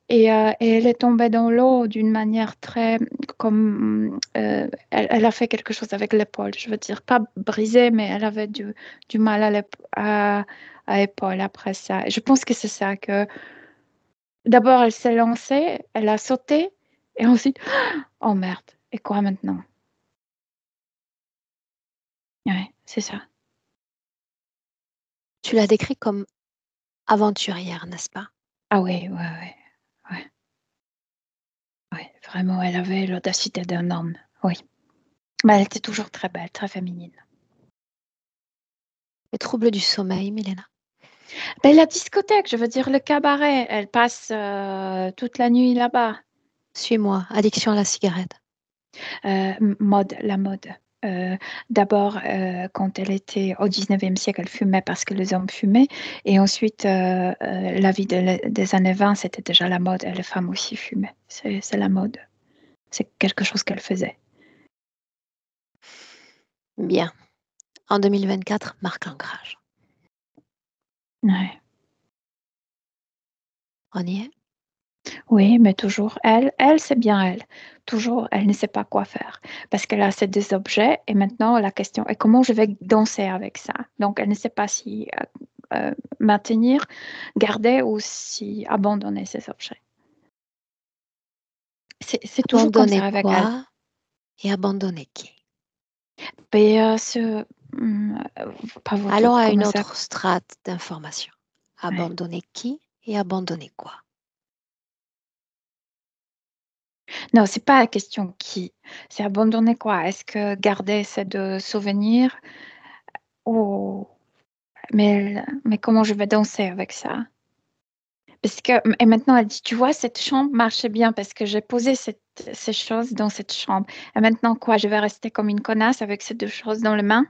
Et elle est tombée dans l'eau d'une manière très, comme, elle a fait quelque chose avec l'épaule. Je veux dire, pas brisée, mais elle avait du mal à l'épaule après ça. Et je pense que c'est ça que d'abord elle s'est lancée, elle a sauté et ensuite, oh merde, et quoi maintenant? Ouais, c'est ça. Tu l'as décrit comme aventurière, n'est-ce pas? Ah oui, ouais, ouais. Vraiment, elle avait l'audacité d'un homme. Oui. Mais elle était toujours très belle, très féminine. Les troubles du sommeil, Milena. Ben, la discothèque, je veux dire le cabaret, elle passe toute la nuit là-bas. Suis-moi, addiction à la cigarette. La mode. Euh, D'abord, quand elle était au 19e siècle, elle fumait parce que les hommes fumaient. Et ensuite, la vie des années 20, c'était déjà la mode et les femmes aussi fumaient. C'est la mode. C'est quelque chose qu'elle faisait. Bien. En 2024, marque l'ancrage. Ouais. On y est? Oui, mais toujours, elle, c'est bien elle. Toujours, elle ne sait pas quoi faire. Parce qu'elle a ces deux objets et maintenant, la question est comment je vais danser avec ça. Donc, elle ne sait pas si maintenir, garder ou si abandonner ces objets. C'est toujours comme Abandonner ça avec elle. quoi et abandonner qui? Mais pas vous Allons toutes, à une comment ça? autre strate d'information. Ouais. Abandonner qui et abandonner quoi? Non, c'est pas la question qui. C'est abandonner quoi? Est-ce que garder ces deux souvenirs ou mais comment je vais danser avec ça? Parce que, et maintenant, elle dit, tu vois, cette chambre marchait bien parce que j'ai posé ces choses dans cette chambre. Et maintenant, quoi, je vais rester comme une connasse avec ces deux choses dans les mains?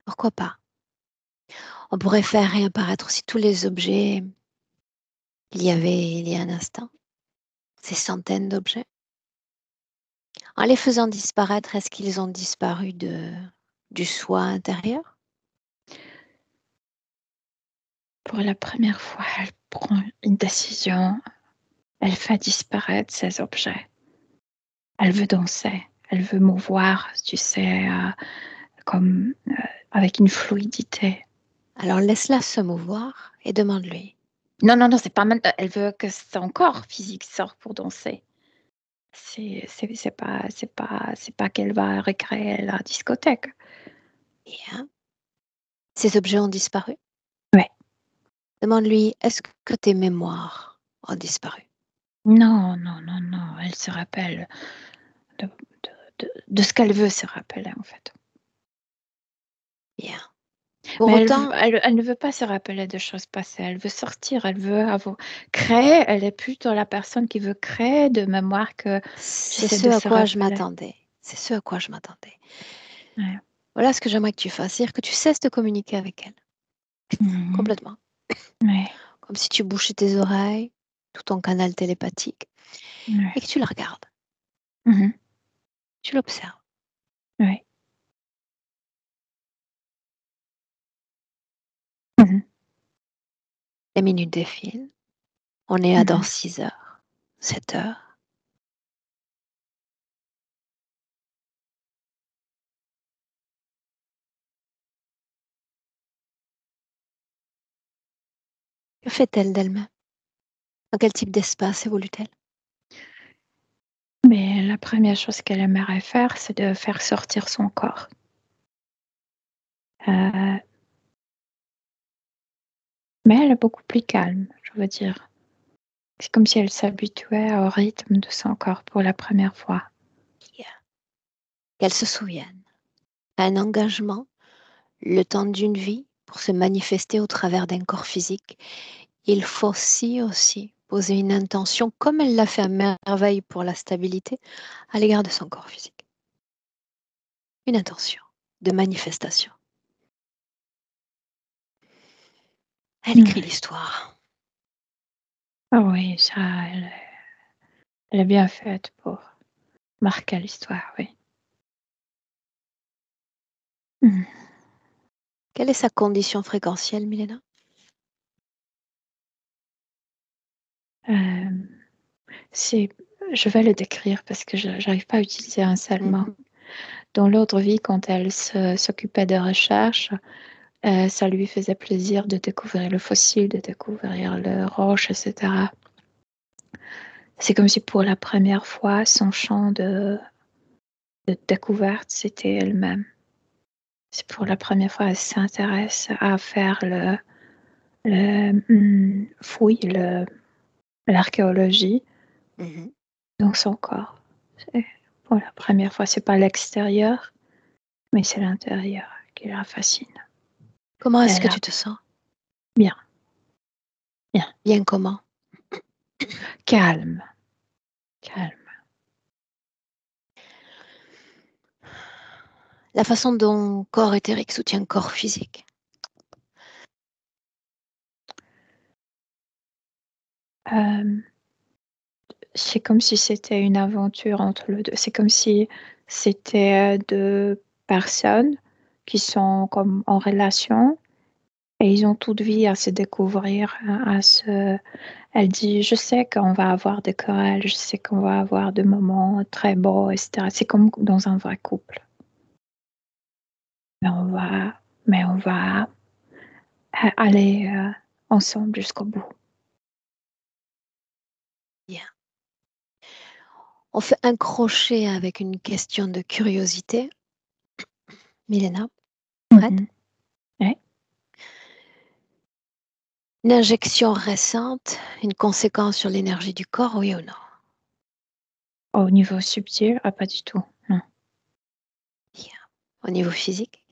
Pourquoi pas? On pourrait faire réapparaître aussi tous les objets qu'il y avait il y a un instant. Ces centaines d'objets. En les faisant disparaître, est-ce qu'ils ont disparu du soi intérieur? Pour la première fois, elle prend une décision. Elle fait disparaître ces objets. Elle veut danser. Elle veut mouvoir, tu sais, comme avec une fluidité. Alors laisse-la se mouvoir et demande-lui. Non, non, non, c'est pas maintenant. Elle veut que son corps physique sorte pour danser. C'est pas qu'elle va recréer la discothèque. Bien. Ces objets ont disparu. Ouais. Demande-lui, est-ce que tes mémoires ont disparu? Non, non, non, non. Elle se rappelle de, de ce qu'elle veut se rappeler, en fait. Bien. Pour Mais autant, elle ne veut pas se rappeler de choses passées. Elle veut sortir. Elle veut créer. Elle est plutôt la personne qui veut créer de mémoire que, tu c'est sais, ce de à se quoi je rappeler. m'attendais. C'est ce à quoi je m'attendais. Ouais. Voilà ce que j'aimerais que tu fasses, c'est-à-dire que tu cesses de communiquer avec elle. Mhm. Complètement. Ouais. Comme si tu bouchais tes oreilles, tout ton canal télépathique, Ouais. et que tu la regardes. Mhm. Tu l'observes. Ouais. Mhm. Les minutes défilent. On est à dans Mhm. 6 heures, 7 heures. Que fait-elle d'elle-même? Dans quel type d'espace évolue-t-elle? Mais la première chose qu'elle aimerait faire, c'est de faire sortir son corps. Euh, mais elle est beaucoup plus calme, je veux dire. C'est comme si elle s'habituait au rythme de son corps pour la première fois. Qu'elle se souvienne. un engagement, le temps d'une vie pour se manifester au travers d'un corps physique, il faut aussi poser une intention, comme elle l'a fait à merveille pour la stabilité, à l'égard de son corps physique. Une intention de manifestation. Elle écrit l'histoire. Ah oui, ça, elle est bien faite pour marquer l'histoire, oui. Quelle est sa condition fréquentielle, Milena? Je vais le décrire parce que je n'arrive pas à utiliser un seul mot. Dans l'autre vie, quand elle s'occupait de recherche, ça lui faisait plaisir de découvrir le fossile, de découvrir le roche, etc. C'est comme si pour la première fois, son champ de découverte, c'était elle-même. C'est pour la première fois qu'elle s'intéresse à faire fouille, l'archéologie dans son corps. C'est pour la première fois, c'est pas l'extérieur, mais c'est l'intérieur qui la fascine. Comment est-ce que tu te sens? Bien. Bien comment? Calme. La façon dont corps éthérique soutient corps physique. C'est comme si c'était une aventure entre les deux. C'est comme si c'était deux personnes qui sont comme en relation et ils ont toute vie à se découvrir, Elle dit, je sais qu'on va avoir des querelles, je sais qu'on va avoir des moments très beaux, etc. C'est comme dans un vrai couple. Mais on va aller ensemble jusqu'au bout. Bien. On fait un crochet avec une question de curiosité. Milena, prête? Oui. Une injection récente, une conséquence sur l'énergie du corps, oui ou non? Au niveau subtil, pas du tout, non. Bien. Au niveau physique?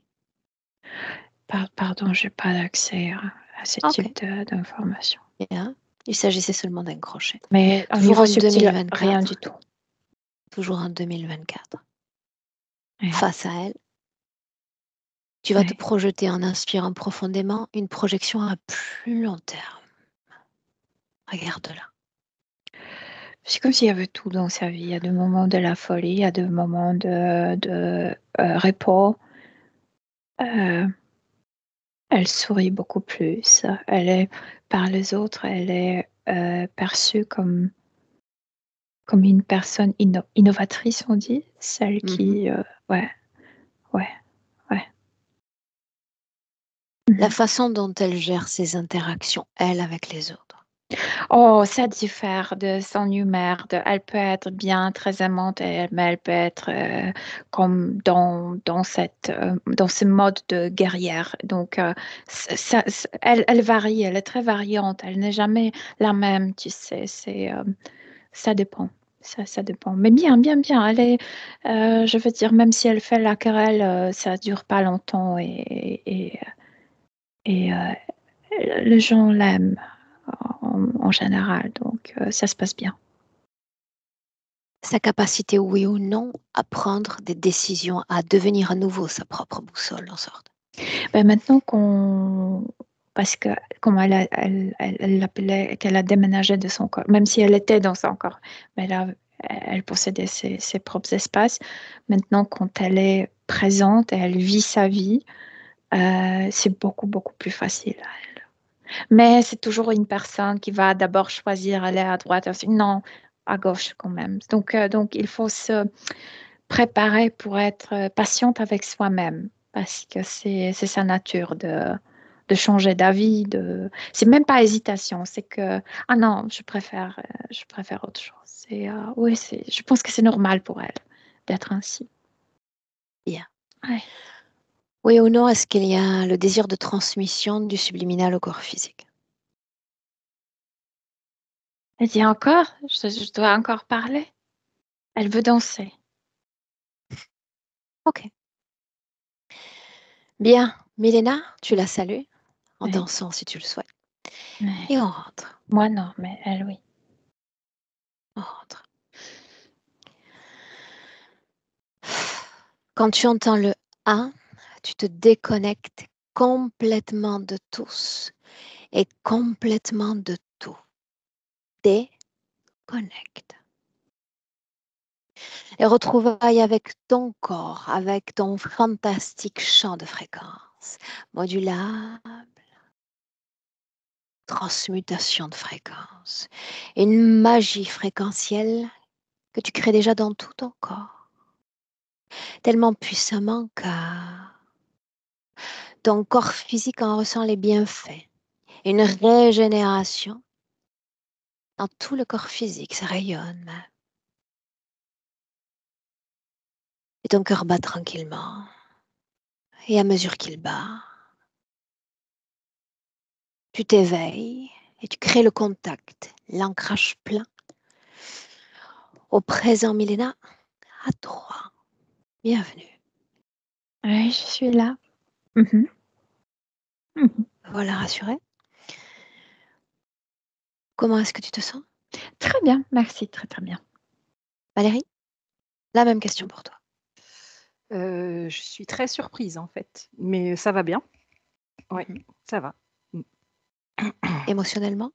Pardon, je n'ai pas accès à ce type d'informations. Bien. Il s'agissait seulement d'un crochet. Mais au Toujours niveau en subtil, 2024. rien du tout. Toujours en 2024. Oui. Face à elle, tu vas te projeter en inspirant profondément une projection à plus long terme. Regarde-la. C'est comme s'il y avait tout dans sa vie. Il y a des moments de la folie, il y a des moments de repos. Elle sourit beaucoup plus. Elle est, par les autres, elle est perçue comme une personne innovatrice, on dit. Celle qui... ouais. La façon dont elle gère ses interactions, elle, avec les autres. Oh, ça diffère de son humeur. Elle peut être bien très aimante, mais elle peut être comme dans ce mode de guerrière. Donc, elle varie, elle est très variante. Elle n'est jamais la même, tu sais. Ça dépend. Ça dépend. Mais bien. Elle est, je veux dire, même si elle fait la querelle, ça dure pas longtemps et les gens l'aiment en général, donc ça se passe bien. Sa capacité, oui ou non, à prendre des décisions, à devenir à nouveau sa propre boussole, en sorte. Ben maintenant parce que comme elle l'appelait, qu'elle a déménagé de son corps, même si elle était dans son corps, mais là, elle possédait ses propres espaces. Maintenant, quand elle est présente et elle vit sa vie, c'est beaucoup plus facile à elle. Mais c'est toujours une personne qui va d'abord choisir aller à droite, ensuite, non, à gauche quand même. Donc, il faut se préparer pour être patiente avec soi-même parce que c'est sa nature de changer d'avis. C'est même pas hésitation, c'est que, ah non, je préfère autre chose. Oui, je pense que c'est normal pour elle d'être ainsi. Bien. Ouais. Oui ou non, est-ce qu'il y a le désir de transmission du subliminal au corps physique? Elle dit encore, je dois encore parler. Elle veut danser. Ok. Bien, Milena, tu la salues en Oui. dansant si tu le souhaites. Ouais. Et on rentre. Moi, non, mais elle, oui. On rentre. Quand tu entends le A, tu te déconnectes complètement de tous et complètement de tout. Déconnecte. Et retrouvailles avec ton corps, avec ton fantastique champ de fréquences, modulable, transmutation de fréquences, une magie fréquentielle que tu crées déjà dans tout ton corps, tellement puissamment que ton corps physique en ressent les bienfaits, une régénération dans tout le corps physique, ça rayonne même. Et ton cœur bat tranquillement, et à mesure qu'il bat, tu t'éveilles et tu crées le contact, l'ancrage plein. Au présent, Milena, à toi. Bienvenue. Oui, je suis là. Mhm. Mhm. Voilà, rassurée. Comment est-ce que tu te sens? Très bien, merci, très très bien. Valérie, la même question pour toi. Je suis très surprise en fait, mais ça va bien. Oui, ça va. Émotionnellement?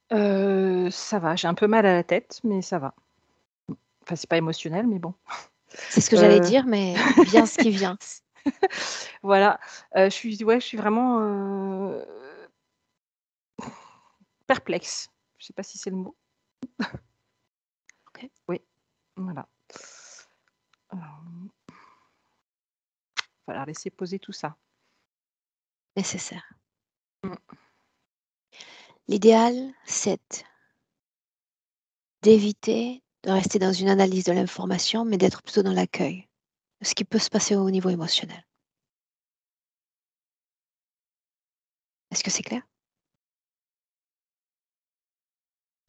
Ça va, j'ai un peu mal à la tête, mais ça va. Enfin, c'est pas émotionnel, mais bon. C'est ce que j'allais dire, mais bien ce qui vient. Voilà, je suis vraiment, perplexe. Je sais pas si c'est le mot. Ok. Oui, voilà. Falloir laisser poser tout ça. Nécessaire. Mmh. L'idéal, c'est d'éviter de rester dans une analyse de l'information, mais d'être plutôt dans l'accueil de ce qui peut se passer au niveau émotionnel. Est-ce que c'est clair?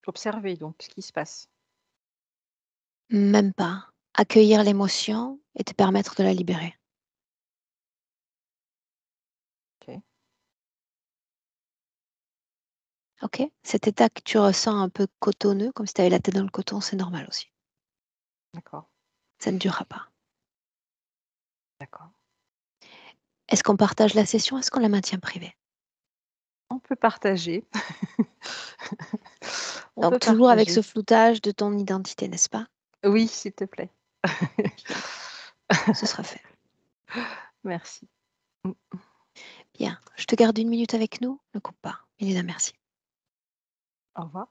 Observer donc ce qui se passe. Même pas. Accueillir l'émotion et te permettre de la libérer. OK. Ok? Cet état que tu ressens un peu cotonneux, comme si tu avais la tête dans le coton, c'est normal aussi. D'accord, Ça ne durera pas. d'accord. Est-ce qu'on partage la session? Est-ce qu'on la maintient privée? On peut partager. On Donc peut toujours avec partager. ce floutage de ton identité, n'est-ce pas? Oui, s'il te plaît. Bien, ce sera fait. Merci. Mmh. Bien, je te garde 1 minute avec nous. Ne coupe pas. Milena, merci. Au revoir.